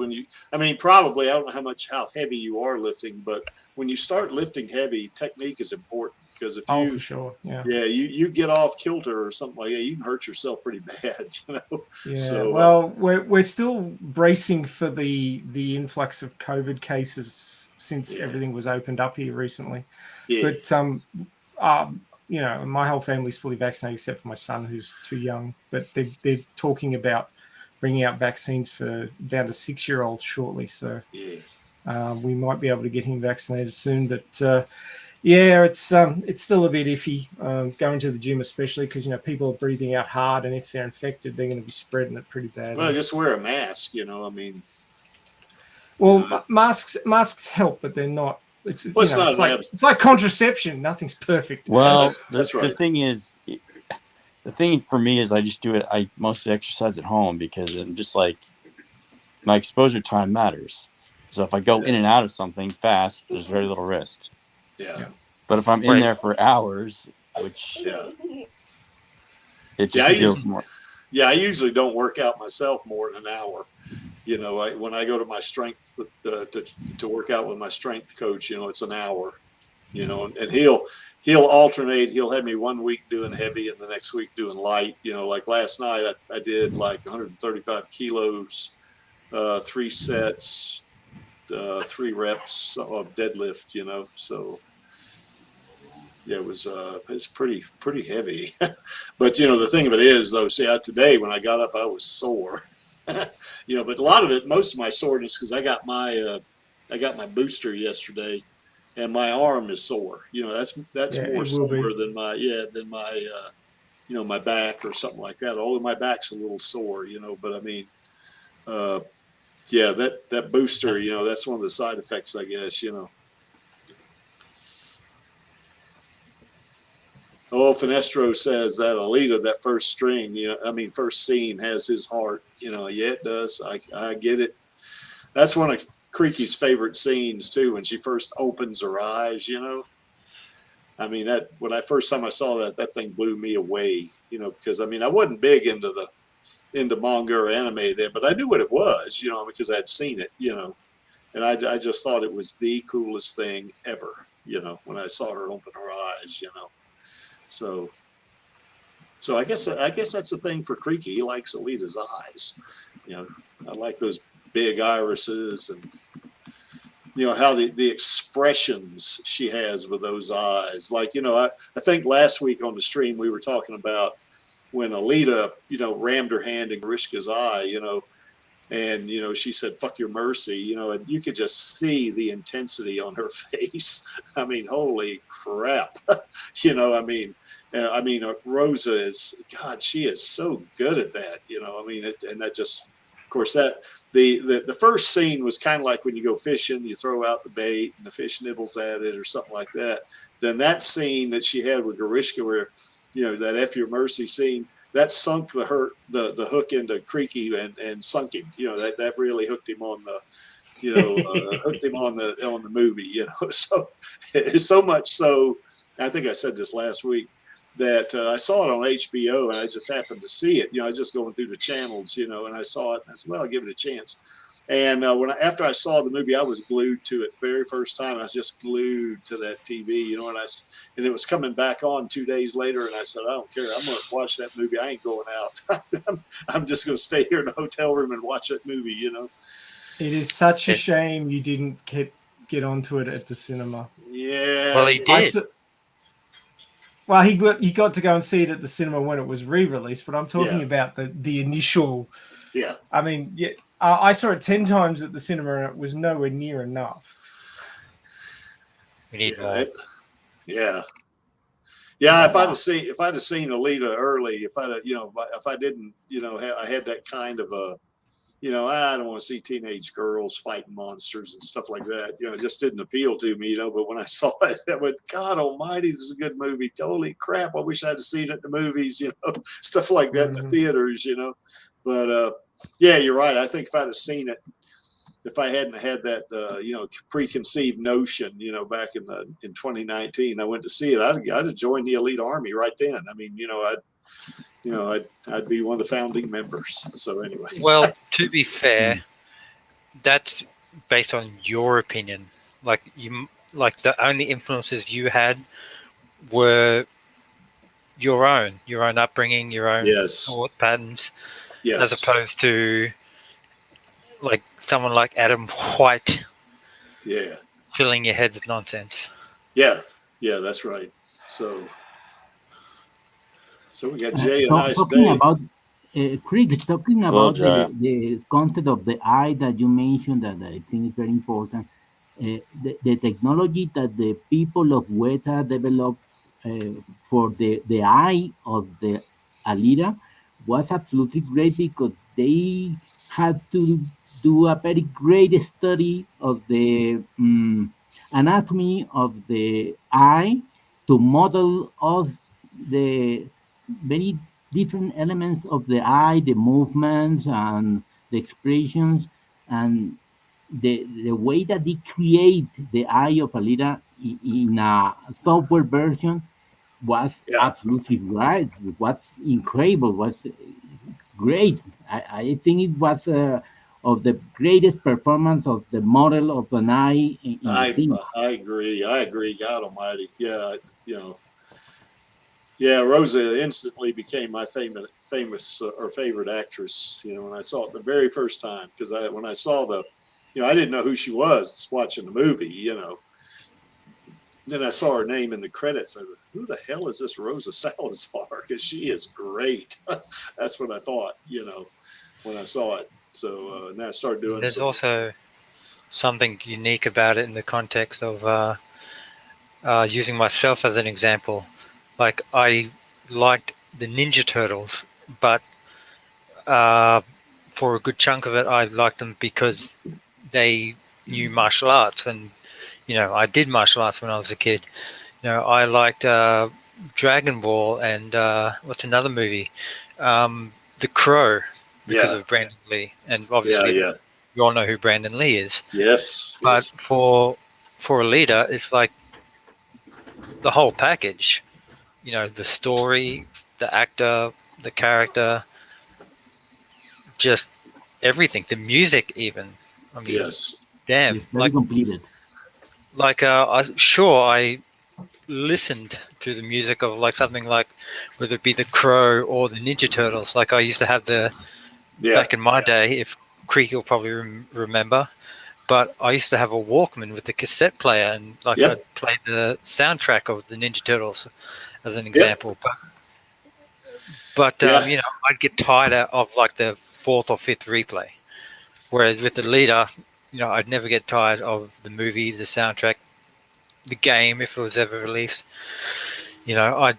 probably I don't know how heavy you are lifting, but when you start lifting heavy, technique is important because if for sure, you get off kilter or something like that, you can hurt yourself pretty bad. You know. Yeah. So, well, we're still bracing for the influx of COVID cases since everything was opened up here recently. Yeah. But you know, my whole family's fully vaccinated except for my son, who's too young. But they're talking about bringing out vaccines for down to 6-year-olds shortly. So we might be able to get him vaccinated soon. But it's still a bit iffy going to the gym, especially because, you know, people are breathing out hard, and if they're infected, they're going to be spreading it pretty badly. Well, just wear a mask. You know, I mean. Well, masks help, but they're not. It's like contraception. Nothing's perfect. Well, that's right. The thing for me is I just do it. I mostly exercise at home because I'm just like, my exposure time matters. So if I go in and out of something fast, there's very little risk. Yeah. But if I'm in there for hours, which it just feels more. Yeah, I usually don't work out myself more than an hour. You know, when I go to my strength to work out with my strength coach, you know, it's an hour. and he'll alternate. He'll have me 1 week doing heavy and the next week doing light. Like last night I did like 135 kilos, 3 sets, 3 reps of deadlift. So yeah, it's pretty heavy. But the thing of it is though, see, today when I got up I was sore. But a lot of it, most of my soreness, because I got my booster yesterday, and my arm is sore. That's more sore than my my back or something like that. Although my back's a little sore, but I mean, that booster, that's one of the side effects, I guess. Oh, Finestro says that Alita, that first string, first scene has his heart. Yeah, it does. I get it. That's one of Creaky's favorite scenes too, when she first opens her eyes. I mean, when I first time I saw that thing blew me away. Because I wasn't big into manga or anime then, but I knew what it was. Because I'd seen it. And I just thought it was the coolest thing ever. When I saw her open her eyes. So I guess that's the thing for Creaky. He likes Alita's eyes. I like those big irises and how the expressions she has with those eyes. Like I think last week on the stream we were talking about when Alita rammed her hand in Grishka's eye. And she said "fuck your mercy," and you could just see the intensity on her face. I mean, holy crap. Rosa is, God, she is so good at that. And that just, of course, that the first scene was kind of like when you go fishing, you throw out the bait and the fish nibbles at it or something like that. Then that scene that she had with Grishka, where that "F your mercy" scene, that sunk the hook into Creaky and sunk him. That really hooked him on the hooked him on the movie. So much so, I think I said this last week, that I saw it on HBO and I just happened to see it. I was just going through the channels, and I saw it and I said, well, I'll give it a chance. And after I saw the movie, I was glued to it. Very first time, I was just glued to that TV, and it was coming back on 2 days later. And I said, I don't care. I'm going to watch that movie. I ain't going out. I'm just going to stay here in the hotel room and watch that movie. It is such a shame you didn't get onto it at the cinema. Yeah. Well, he did. Well, he got to go and see it at the cinema when it was re-released, but I'm talking about the initial. Yeah. I mean, I saw it 10 times at the cinema and it was nowhere near enough. We need more. Yeah. If I'd have seen Alita early, if I didn't, I had that kind of a, I don't want to see teenage girls fighting monsters and stuff like that. It just didn't appeal to me, But when I saw it, I went, God Almighty, this is a good movie. Holy crap! I wish I'd seen it in the movies, stuff like that in the theaters, But yeah, you're right. I think if I'd have seen it, if I hadn't had that preconceived notion, back in 2019, I went to see it. I'd have joined the elite army right then. I mean, I'd be one of the founding members. So anyway. Well, to be fair, that's based on your opinion. Like the only influences you had were your own upbringing, your own thought patterns, as opposed to like someone like Adam White, filling your head with nonsense. Yeah, that's right. So we got Jay a nice talking day. About Craig, talking about the concept of the eye that you mentioned, that I think is very important. The technology that the people of Weta developed for the eye of the Alita was absolutely great, because they had to do a very great study of the anatomy of the eye to model of the many different elements of the eye, the movements and the expressions, and the way that they create the eye of Alita in a software version was absolutely right. It was incredible. Was great. I think it was of the greatest performance of the model of an eye in the scene. I agree. I agree. God Almighty. Yeah, you know. Yeah, Rosa instantly became my famous or favorite actress. You know, when I saw it the very first time, because when I saw I didn't know who she was just watching the movie. You know, then I saw her name in the credits. I said, "Who the hell is this Rosa Salazar?" Because she is great. That's what I thought. You know, when I saw it. So now I started doing. There's also something unique about it in the context of using myself as an example. Like, I liked the Ninja Turtles, but for a good chunk of it, I liked them because they knew martial arts, and I did martial arts when I was a kid. I liked Dragon Ball and what's another movie, The Crow, because of Brandon Lee, and obviously you all know who Brandon Lee is. Yes. But for Alita, it's like the whole package. The story, the actor, the character, just everything. The music, even. I mean, damn. It's very completed. Like, I listened to the music of like something like, whether it be The Crow or the Ninja Turtles. Like, I used to have back in my day, if Creek will probably remember, but I used to have a Walkman with the cassette player, and like I'd play the soundtrack of the Ninja Turtles as an example. But I'd get tired of like the fourth or fifth replay. Whereas with the leader, I'd never get tired of the movie, the soundtrack, the game, if it was ever released. I'd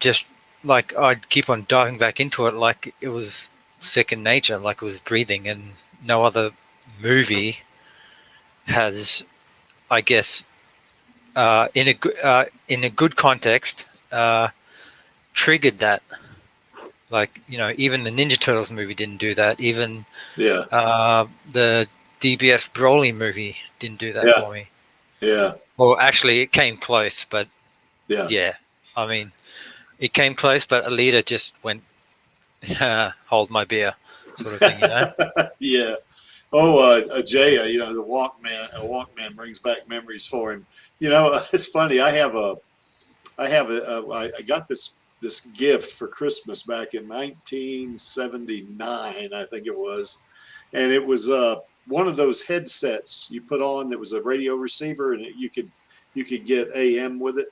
keep on diving back into it like it was second nature, like it was breathing, and no other movie has, I guess, in a good context, triggered that. Like, even the Ninja Turtles movie didn't do that. Even the DBS Broly movie didn't do that for me. Yeah. Well, actually, it came close, but yeah. I mean, it came close, but Alita just went, hold my beer, sort of thing, Yeah. Oh, Jay, the Walkman brings back memories for him. It's funny. I got this gift for Christmas back in 1979, I think it was, and it was one of those headsets you put on that was a radio receiver, and you could get AM with it.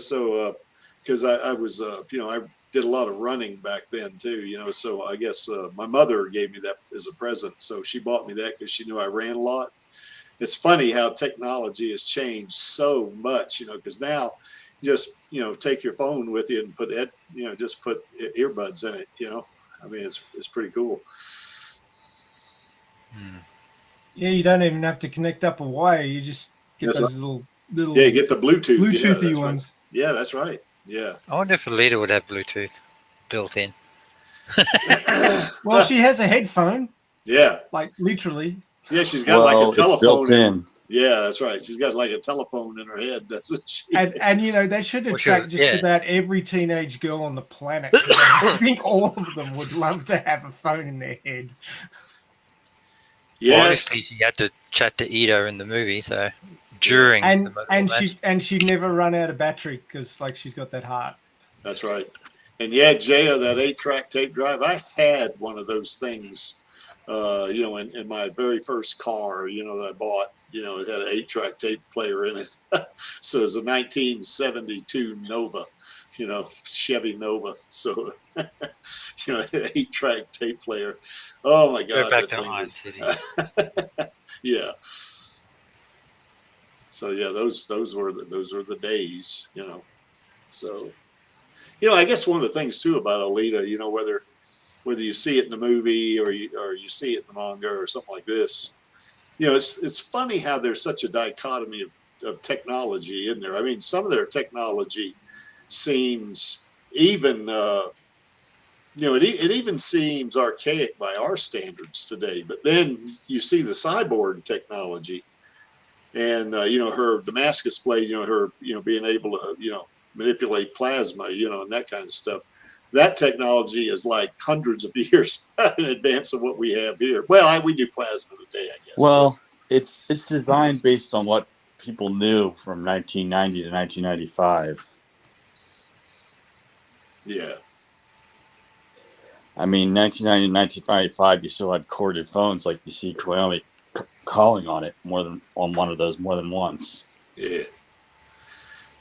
So because I was I did a lot of running back then too. So I guess my mother gave me that as a present. So she bought me that because she knew I ran a lot. It's funny how technology has changed so much, because now just, take your phone with you and put just put earbuds in it, I mean, it's pretty cool. Yeah, you don't even have to connect up a wire. You just get those little you get the Bluetoothy ones. Right. Yeah, that's right. Yeah. I wonder if Alita would have Bluetooth built in. Well, she has a headphone. Yeah. Like literally. Yeah, she's got like a telephone. It's built in. Yeah, that's right. She's got like a telephone in her head, doesn't she? And they should attract just about every teenage girl on the planet. I think all of them would love to have a phone in their head. Yes. Well, obviously, she had to chat to Ida in the movie, so during she'd never run out of battery because she's got that heart. That's right. And yeah, Jaya, that 8-track tape drive, I had one of those things, in my very first car, that I bought. It had an 8-track tape player in it. So it was a 1972 Nova, Chevy Nova. So, an 8-track tape player. Oh my God. Go back to Iron City. Yeah. So yeah, those were the days, So, I guess one of the things too about Alita, whether you see it in the movie or you see it in the manga or something like this, it's funny how there's such a dichotomy of technology in there. I mean, some of their technology seems even, it even seems archaic by our standards today. But then you see the cyborg technology, and her Damascus blade, her being able to manipulate plasma, and that kind of stuff. that technology is like hundreds of years in advance of what we have here. Well, we do plasma today, I guess. Well, it's designed based on what people knew from 1990 to 1995. Yeah. I mean, 1990 to 1995, you still had corded phones, like you see Koyomi calling on it on one of those more than once. Yeah.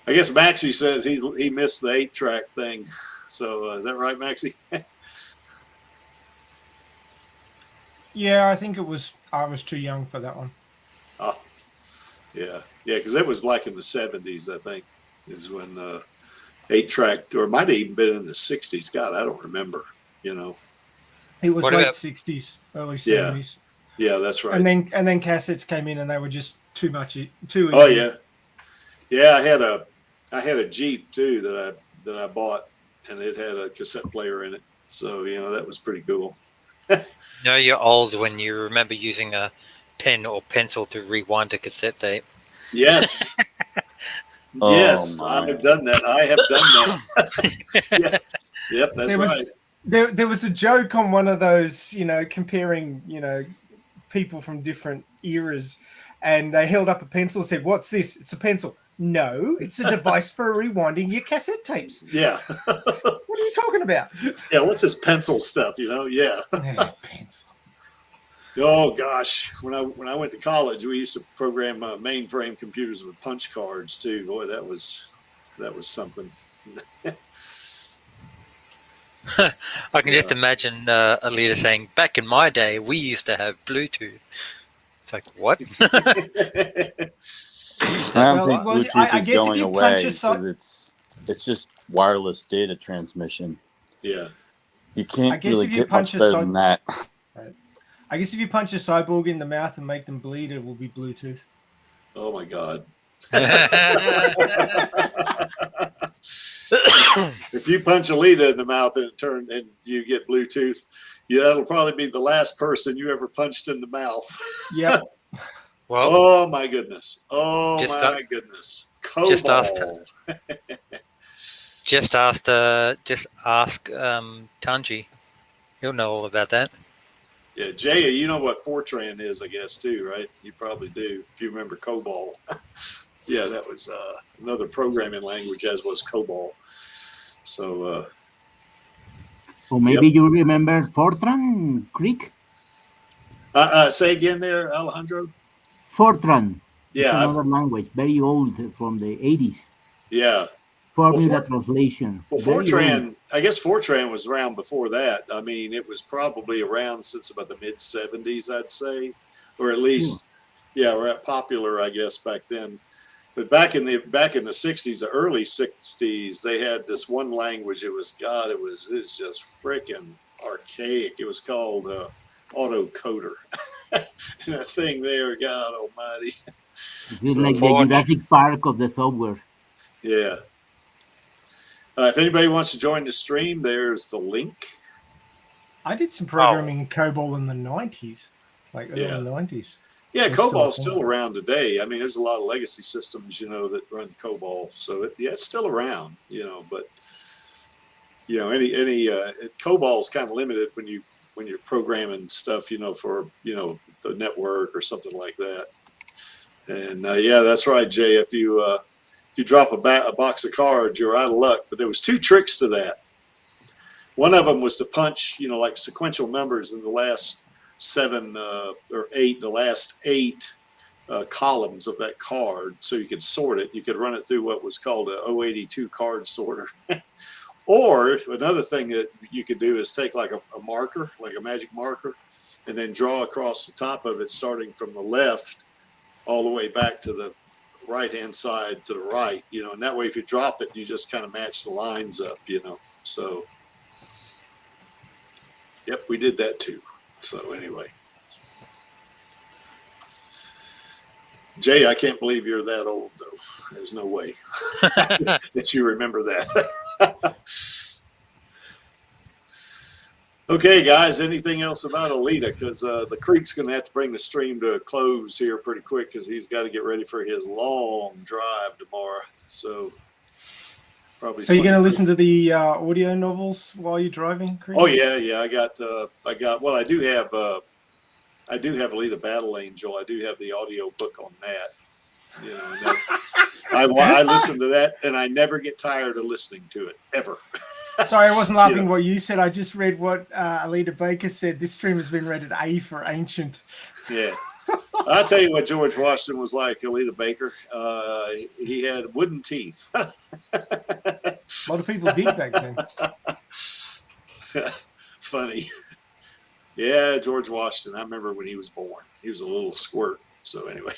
I guess Maxie says he missed the 8-track thing. So is that right, Maxie? Yeah, I think I was too young for that one. Oh, yeah. Yeah, because it was like in the 70s, I think, is when 8-track, or it might have even been in the 60s. God, I don't remember, you know. It was What late about- 60s, early Yeah. 70s. Yeah, that's right. And then cassettes came in and they were just too easy. Oh, yeah. Yeah, I had a Jeep too that I bought, and it had a cassette player in it. So, you know, that was pretty cool. No, you're old when you remember using a pen or pencil to rewind a cassette tape. Yes. Oh, Yes, my. I've done that. I have done that. Yeah. Yep, that's right. There was a joke on one of those, you know, comparing, you know, people from different eras, and they held up a pencil and said, "What's this? It's a pencil." No, it's a device for rewinding your cassette tapes. Yeah. What are you talking about? Yeah, what's this pencil stuff, you know? Yeah. Pencil. Oh gosh, when I went to college, we used to program mainframe computers with punch cards too. Boy, that was something. I can just imagine Alita saying, "Back in my day, we used to have Bluetooth." It's like, what? I don't think Well, Bluetooth I is guess if going you away punch because it's just wireless data transmission. Yeah. You can't guess really if you get punch much better than that. I guess if you punch a cyborg in the mouth and make them bleed, it will be Bluetooth. Oh my God. If you punch Alita in the mouth and you get Bluetooth, yeah, that'll probably be the last person you ever punched in the mouth. Yep. Well, oh my goodness. Oh Just my goodness. just ask- Cobalt. just ask Tanji. He'll know all about that. Yeah, Jaya, you know what Fortran is, I guess, too, right? You probably do, if you remember COBOL. Yeah, that was another programming language, as was COBOL. So, Or maybe you remember Fortran, Creek? say again there, Alejandro? Fortran. It's Yeah, another language, very old, from the 80s. yeah. Formula translation. Well, very Fortran, old. I guess Fortran was around before that. I mean, it was probably around since about the mid 70s, I'd say, or at least, yeah, popular, I guess, back then. But back in the 60s, the early 60s, they had this one language. It was just freaking archaic. It was called autocoder. And that thing there, God Almighty. It's like the Jurassic Park of the software. Yeah. If anybody wants to join the stream, there's the link. I did some programming in COBOL in the 90s, like early 90s. Yeah, COBOL's still around today. I mean, there's a lot of legacy systems, you know, that run COBOL. So it's still around, you know. But you know, COBOL's kind of limited when you're programming stuff, you know, for the network or something like that. And yeah, that's right, Jay. If you drop a box of cards, you're out of luck. But there was 2 tricks to that. One of them was to punch, you know, like sequential numbers in the last 7 or 8, the last 8 columns of that card, so you could sort it. You could run it through what was called a 082 card sorter. Or another thing that you could do is take like a marker, like a magic marker, and then draw across the top of it, starting from the left all the way back to the right-hand side to the right, you know, and that way if you drop it, you just kind of match the lines up, you know. So, yep, we did that too. So anyway. Jay, I can't believe you're that old, though. There's no way that you remember that. Okay, guys, anything else about Alita? Because the Creek's going to have to bring the stream to a close here pretty quick because he's got to get ready for his long drive tomorrow. So probably. So you're going to 23. listen to the audio novels while you're driving, Chris? Oh yeah. I got. Well, I do have Alita Battle Angel. I do have the audio book on that. You know, I listen to that, and I never get tired of listening to it ever. Sorry, I wasn't laughing You know. what you said. I just read what Alita Baker said. This stream has been rated A for ancient. Yeah. I'll tell you what George Washington was like, Alita Baker. He had wooden teeth. A lot of people did back then. Funny. Yeah, George Washington. I remember when he was born. He was a little squirt. So anyway,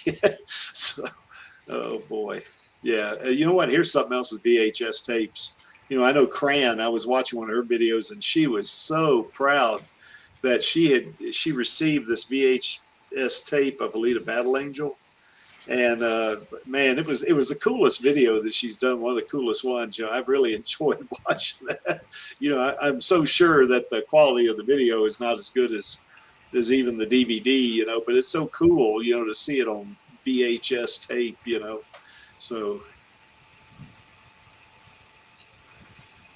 oh boy. Yeah. You know what? Here's something else with VHS tapes. You know, I know Cran, I was watching one of her videos, and she was so proud that she received this VHS tape of Alita Battle Angel. And man, it was the coolest video that she's done. One of the coolest ones. You know, I've really enjoyed watching that. You know, I'm so sure that the quality of the video is not as good as even the DVD. You know, but it's so cool. You know, to see it on VHS tape. You know, so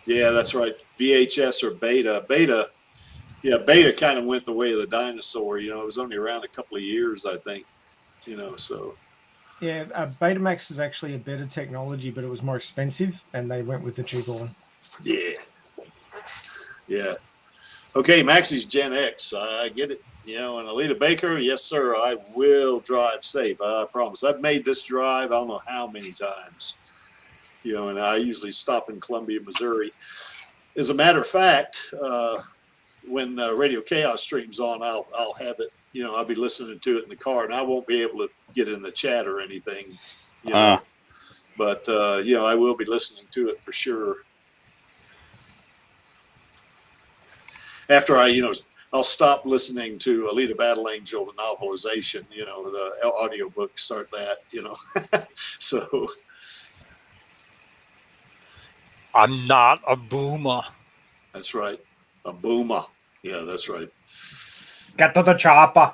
yeah, that's right. VHS or Beta. Yeah, Beta kind of went the way of the dinosaur. You know, it was only around a couple of years, I think. You know, so. Yeah, Betamax was actually a better technology, but it was more expensive, and they went with the cheaper one. Yeah. Yeah. Okay, Maxie's Gen X. I get it. You know, and Alita Baker, yes, sir, I will drive safe. I promise. I've made this drive, I don't know how many times. You know, and I usually stop in Columbia, Missouri. As a matter of fact, when Radio Chaos streams on, I'll have it. You know, I'll be listening to it in the car, and I won't be able to get in the chat or anything. You know. But you know, I will be listening to it for sure. After I'll stop listening to Alita Battle Angel, the novelization. You know, the audiobook. Start that. You know, so. I'm not a boomer. That's right, a boomer. Yeah, that's right. Get to the chopper.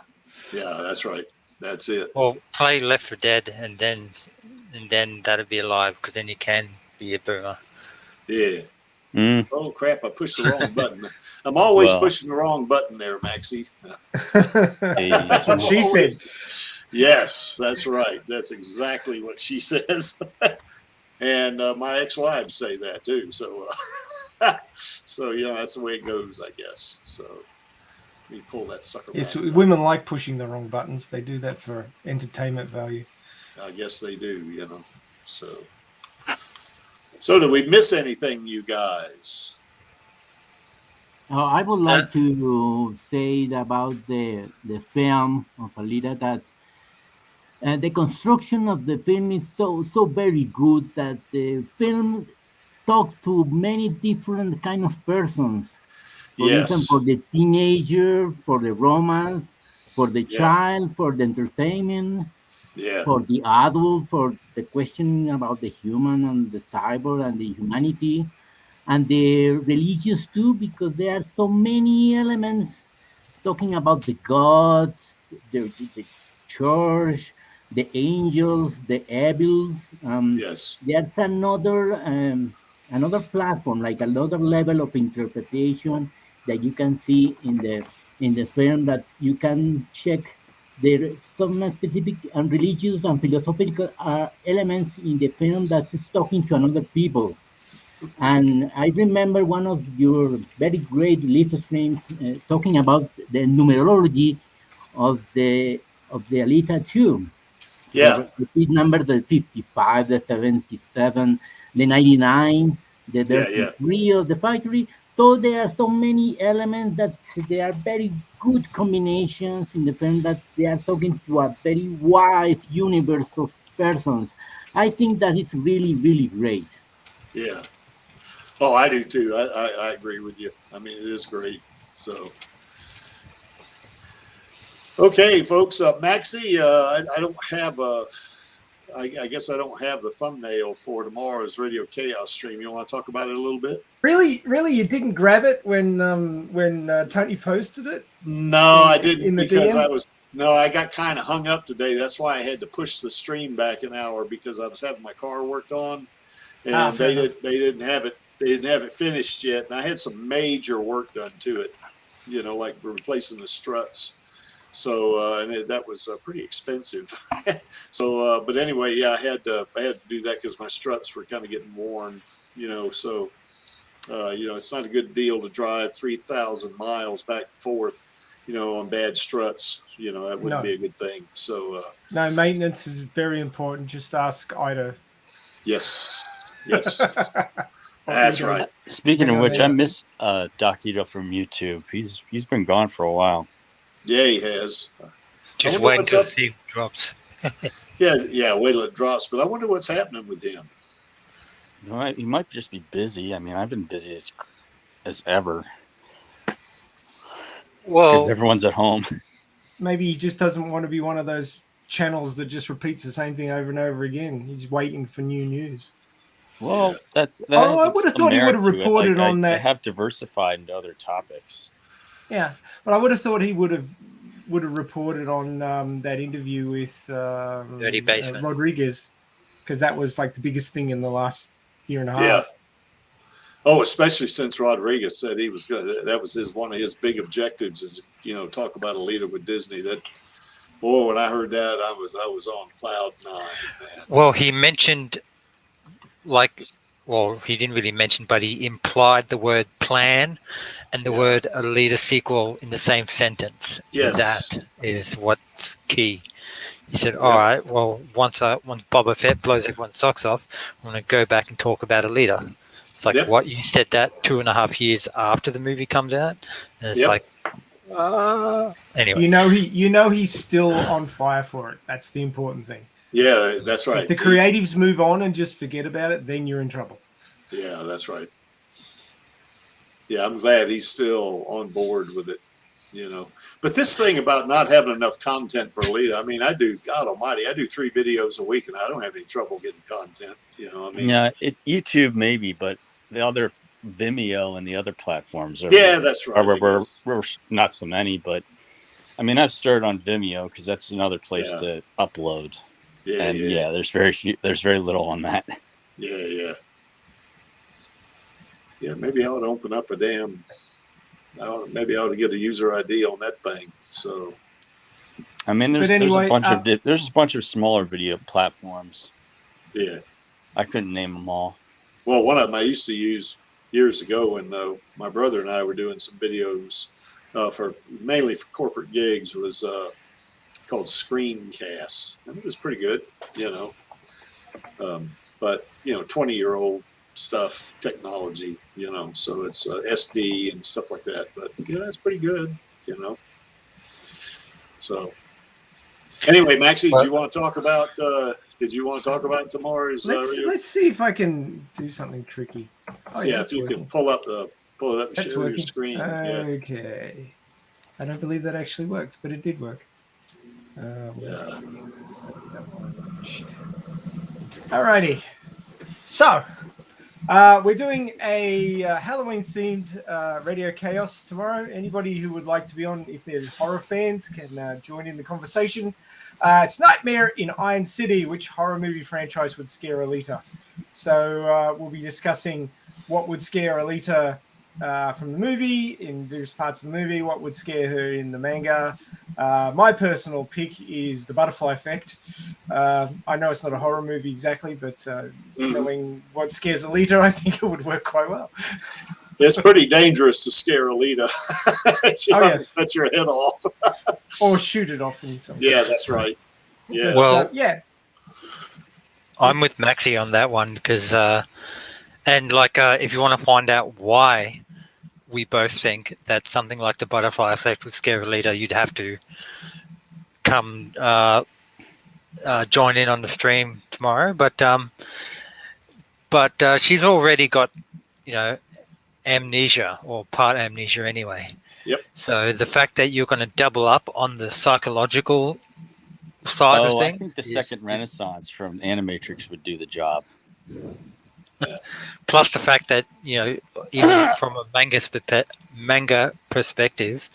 Yeah, that's right. That's it. Well, play Left 4 Dead, and then that'll be alive, because then you can be a boomer. Yeah. Oh crap! I pushed the wrong button. I'm always pushing the wrong button there, Maxie. That's what she said. Yes, that's right. That's exactly what she says. And my ex-wives say that too. So, so you know, that's the way it goes, I guess. So, let me pull that sucker. Yes, women like pushing the wrong buttons. They do that for entertainment value. I guess they do. You know. So, did we miss anything, you guys? I would like to say about the film of Alita that the construction of the film is so very good that the film talks to many different kind of persons. For instance, for the teenager, for the romance, for the child, for the entertainment, for the adult, for the question about the human and the cyber and the humanity, and the religious too, because there are so many elements talking about the gods, the church, the angels, the evils. There's another platform, like another level of interpretation that you can see in the film, that you can check there some specific and religious and philosophical elements in the film that's talking to another people. And I remember one of your very great live streams talking about the numerology of the Alita 2. The repeat number, the 55, the 77, the 99, the 33 of the factory. So there are so many elements that they are very good combinations in the film, that they are talking to a very wide universe of persons. I think that it's really, really great. Yeah. Oh, I do too. I agree with you. I mean, it is great. So. Okay, folks. Maxie, I don't have I guess I don't have the thumbnail for tomorrow's Radio Chaos stream. You want to talk about it a little bit? Really, you didn't grab it when Tony posted it? No, I didn't, because I got kind of hung up today. That's why I had to push the stream back an hour, because I was having my car worked on, and they didn't have it finished yet, and I had some major work done to it, like replacing the struts. So and that was pretty expensive. So but anyway, yeah, I had to do that because my struts were kind of getting worn, so it's not a good deal to drive 3,000 miles back and forth, on bad struts. That wouldn't be a good thing. So no, maintenance is very important. Just ask Ida. Yes. That's right. Speaking of which, I miss Doc Ito from YouTube. He's been gone for a while. Yeah, he has. Just wait until it drops. yeah, wait till it drops. But I wonder what's happening with him. He might just be busy. I mean, I've been busy as ever. Well, because everyone's at home. Maybe he just doesn't want to be one of those channels that just repeats the same thing over and over again. He's waiting for new news. Well, that I would have thought he would have reported on that. I have diversified into other topics. Yeah, but I would have thought he would have reported on that interview with Dirty Basement Rodriguez, because that was like the biggest thing in the last year and a half. Yeah. Oh, especially since Rodriguez said he was good. That was one of his big objectives is, talk about Alita with Disney. That, boy, when I heard that, I was on cloud 9, man. Well, he mentioned, he didn't really mention, but he implied the word plan and the word Alita sequel in the same sentence. Yes. That is what's key. He said, all right, well, once Boba Fett blows everyone's socks off, I'm going to go back and talk about Alita. It's like, what? You said that 2.5 years after the movie comes out? And it's like, anyway. He's still on fire for it. That's the important thing. Yeah, that's right. If the creatives move on and just forget about it, then you're in trouble. Yeah, that's right. Yeah, I'm glad he's still on board with it, But this thing about not having enough content for Alita, I mean, God almighty, I do 3 videos a week and I don't have any trouble getting content, Yeah, YouTube maybe, but the other Vimeo and the other platforms are. Yeah, that's right. We're not so many, but I mean, I've started on Vimeo because that's another place to upload. Yeah, and there's very little on that. Yeah. Yeah, maybe I ought to open up maybe I ought to get a user ID on that thing. So, I mean, there's a bunch of smaller video platforms. Yeah, I couldn't name them all. Well, one of them I used to use years ago when my brother and I were doing some videos mainly for corporate gigs was called Screencast, and it was pretty good, but 20-year-old stuff, technology, so it's SD and stuff like that. But that's pretty good, So anyway, Maxie, did you want to talk about tomorrow's? Let's see if I can do something tricky. Oh, yeah, if you can pull it up and share your screen. Okay. I don't believe that actually worked, but it did work. Alrighty. So, we're doing a Halloween-themed Radio Chaos tomorrow. Anybody who would like to be on, if they're horror fans, can join in the conversation. It's Nightmare in Iron City. Which horror movie franchise would scare Alita? So we'll be discussing what would scare Alita from the movie, in various parts of the movie, what would scare her in the manga. My personal pick is The Butterfly Effect. I know it's not a horror movie exactly, but knowing what scares Alita, I think it would work quite well. It's pretty dangerous to scare Alita. Yes. Cut your head off. Or shoot it off in some Yeah, that's right. Yeah. Well, yeah. I'm with Maxie on that one because, if you want to find out why we both think that something like the Butterfly Effect would scare Alita, you'd have to come join in on the stream tomorrow. But she's already got, amnesia or part amnesia anyway. Yep. So the fact that you're going to double up on the psychological side of things. I think the second Renaissance from Animatrix would do the job. Plus the fact that, even from a manga perspective,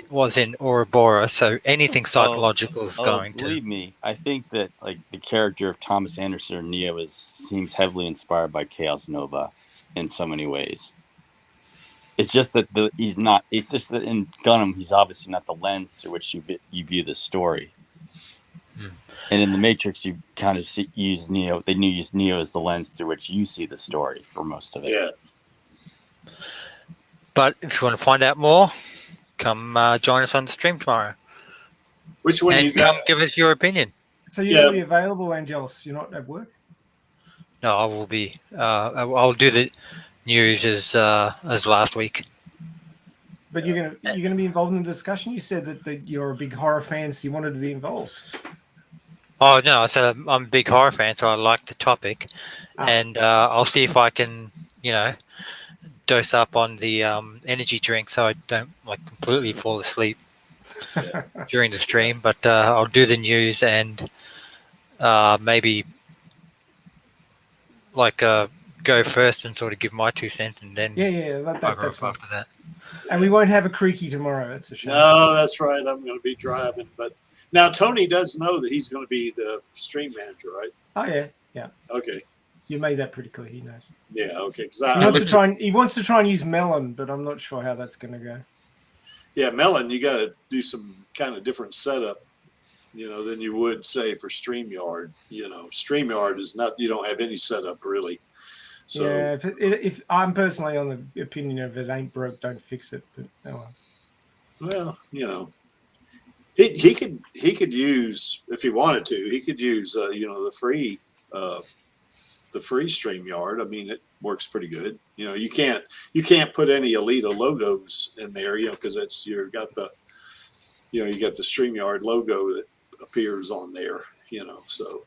was in Ouroboros, so anything psychological is going to. Believe me, I think that like the character of Thomas Anderson or Neo seems heavily inspired by Chaos Nova in so many ways. It's just that he's not. It's just that in Gundam, he's obviously not the lens through which you view the story. And in the Matrix, you kind of use Neo. They use Neo as the lens through which you see the story for most of it. Yeah. But if you want to find out more, come join us on the stream tomorrow. Which one and you got? Come give us your opinion. So you're going to be available, Angelus? You're not at work? No, I will be. I'll do the news as last week. But you're gonna be involved in the discussion. You said that you're a big horror fan, so you wanted to be involved. Oh no! I said I'm a big horror fan, so I like the topic, and I'll see if I can, dose up on the energy drink so I don't completely fall asleep during the stream. But I'll do the news and maybe go first and sort of give my 2 cents, and then that's fine. After that. And we won't have a creaky tomorrow. That's a shame. No, that's right. I'm going to be driving. But now Tony does know that he's going to be the stream manager, right? Oh, yeah. Okay. You made that pretty clear. He knows. Yeah, okay. He wants to try and use Melon, but I'm not sure how that's going to go. Yeah, Melon, you got to do some kind of different setup, than you would, say, for StreamYard. StreamYard is not, you don't have any setup really. So, yeah, if I'm personally on the opinion of it ain't broke, don't fix it. But well, he could use, if he wanted to, he could use the free StreamYard. I mean, it works pretty good. You can't put any Alita logos in there, because you got the StreamYard logo that appears on there, so.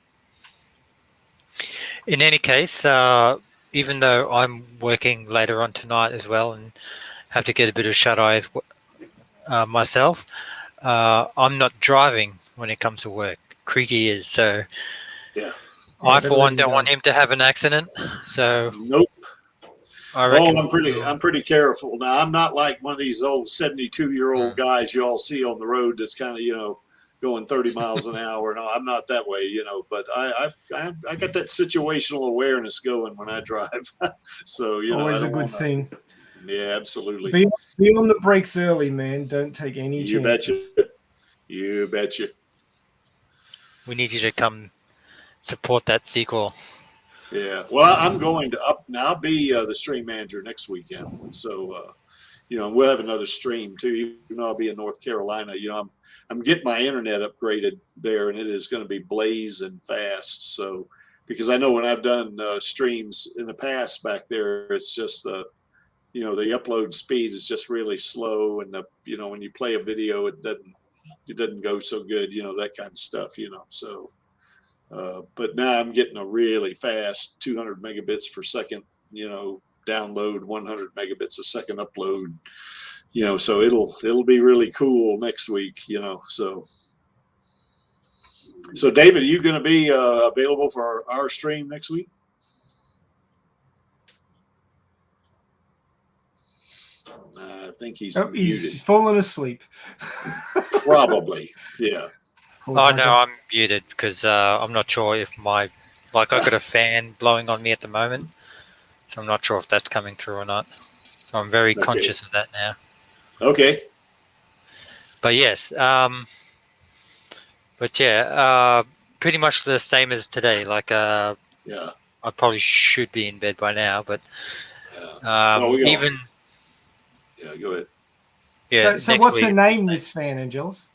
In any case, even though I'm working later on tonight as well and have to get a bit of shut-eye myself, I'm not driving when it comes to work. Creaky is, so yeah. I, for one, don't want him to have an accident. So nope. I'm I'm pretty careful. Now, I'm not like one of these old 72-year-old guys you all see on the road that's kind of, going 30 miles an hour. No, I'm not that way, but I got that situational awareness going when I drive. So, always a good thing. Yeah, absolutely. Be on the brakes early, man. Don't take any chances. You betcha. We need you to come support that sequel. Yeah. Well, I'm going to I'll be the stream manager next weekend. So, we'll have another stream too, even though I'll be in North Carolina. I'm getting my internet upgraded there, and it is going to be blazing fast. So, because I know when I've done streams in the past back there, it's just the upload speed is just really slow, and when you play a video, it doesn't go so good, that kind of stuff, So, but now I'm getting a really fast 200 megabits per second, download, 100 megabits a second upload. So it'll be really cool next week, so David, are you going to be available for our stream next week? I think he's fallen asleep. Probably. Yeah. Oh no, I'm muted because I'm not sure if I've got a fan blowing on me at the moment, so I'm not sure if that's coming through or not. So I'm very conscious of that now. Okay. But yes, pretty much the same as today. I probably should be in bed by now, but even. Yeah, go ahead. Yeah. So what's her name, this fan, Angelus?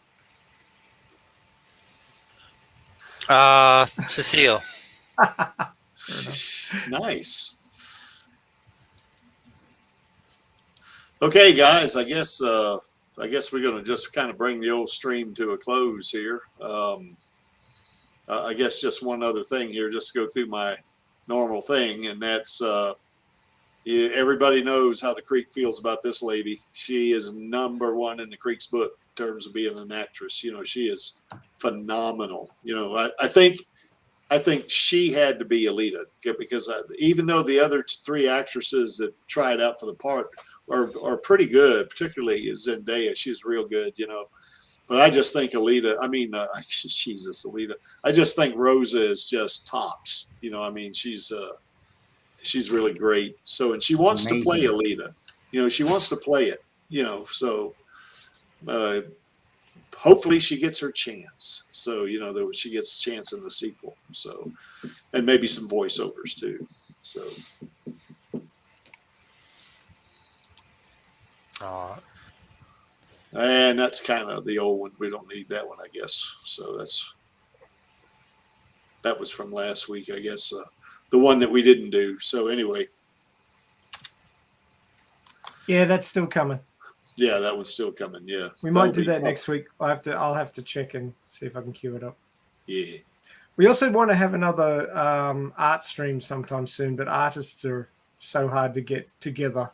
Cecile. Nice. Okay, guys. I guess we're going to just kind of bring the old stream to a close here. I guess just one other thing here, just to go through my normal thing, and that's everybody knows how the Creek feels about this lady. She is #1 in the Creek's book in terms of being an actress. She is phenomenal. I think I think she had to be Alita because even though the other three actresses that tried out for the part are pretty good, particularly Zendaya, she's real good, you know. But I just think Alita, I mean, Jesus, Alita. I just think Rosa is just tops. You know, I mean, she's really great. So, and she wants to play Alita. You know, she wants to play it. You know, so hopefully she gets her chance. So, you know, that she gets a chance in the sequel. So, and maybe some voiceovers too. So. And that's kind of the old one. We don't need that one, I guess. So that was from last week, I guess. The one that we didn't do. So anyway. Yeah, that's still coming. Yeah, that one's still coming. Yeah, we might do that next week. I'll have to check and see if I can queue it up. Yeah. We also want to have another art stream sometime soon, but artists are so hard to get together.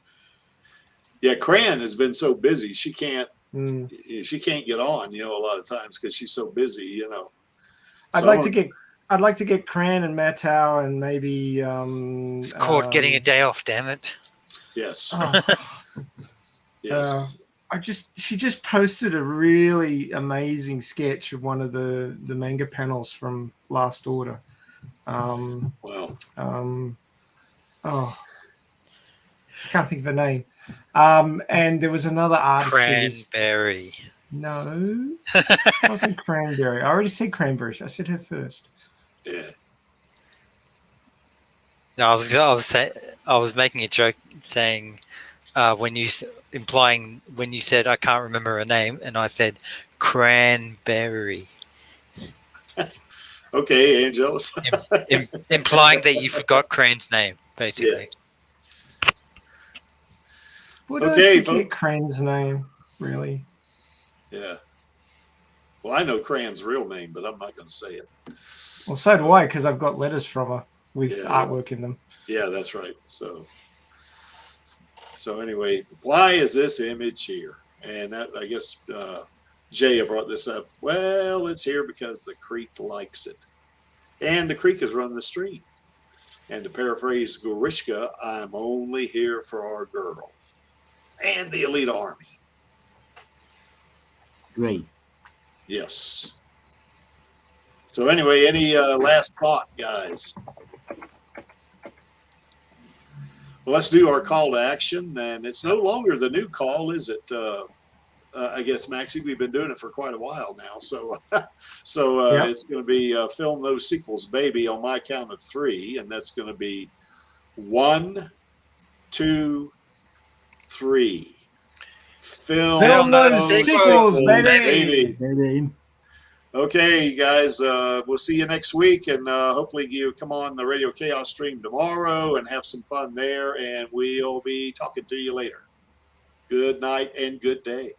Yeah, Cran has been so busy. She can't get on, you know, a lot of times because she's so busy, you know. So I'd like to get Cran and Matau and maybe it's called getting a day off, damn it. Yes. Yes. She just posted a really amazing sketch of one of the manga panels from Last Order. Wow. I can't think of her name. And there was another artist. Cranberry. No, it wasn't Cranberry. I already said Cranberry. I said her first. Yeah. No, I was making a joke saying when you said I can't remember her name, and I said Cranberry. Okay, Angelus. Implying that you forgot Cran's name, basically. Yeah. Would I forget Cran's name, really? Yeah. Well, I know Cran's real name, but I'm not going to say it. Well, so do I, because I've got letters from her with artwork in them. Yeah, that's right. So anyway, why is this image here? And that, I guess Jay brought this up. Well, it's here because the Creek likes it. And the Creek has run the stream. And to paraphrase Gorishka, I'm only here for our girl. And the Alita Army. Great. Yes. So anyway, any last thought, guys? Well, let's do our call to action. And it's no longer the new call, is it? I guess, Maxie, we've been doing it for quite a while now. So it's going to be film those sequels, baby, on my count of 3. And that's going to be 1, 2, 3. Film those sequels, baby. Okay, guys, we'll see you next week. And hopefully you come on the Radio Chaos stream tomorrow and have some fun there. And we'll be talking to you later. Good night and good day.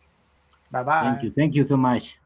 Bye-bye. Thank you so much.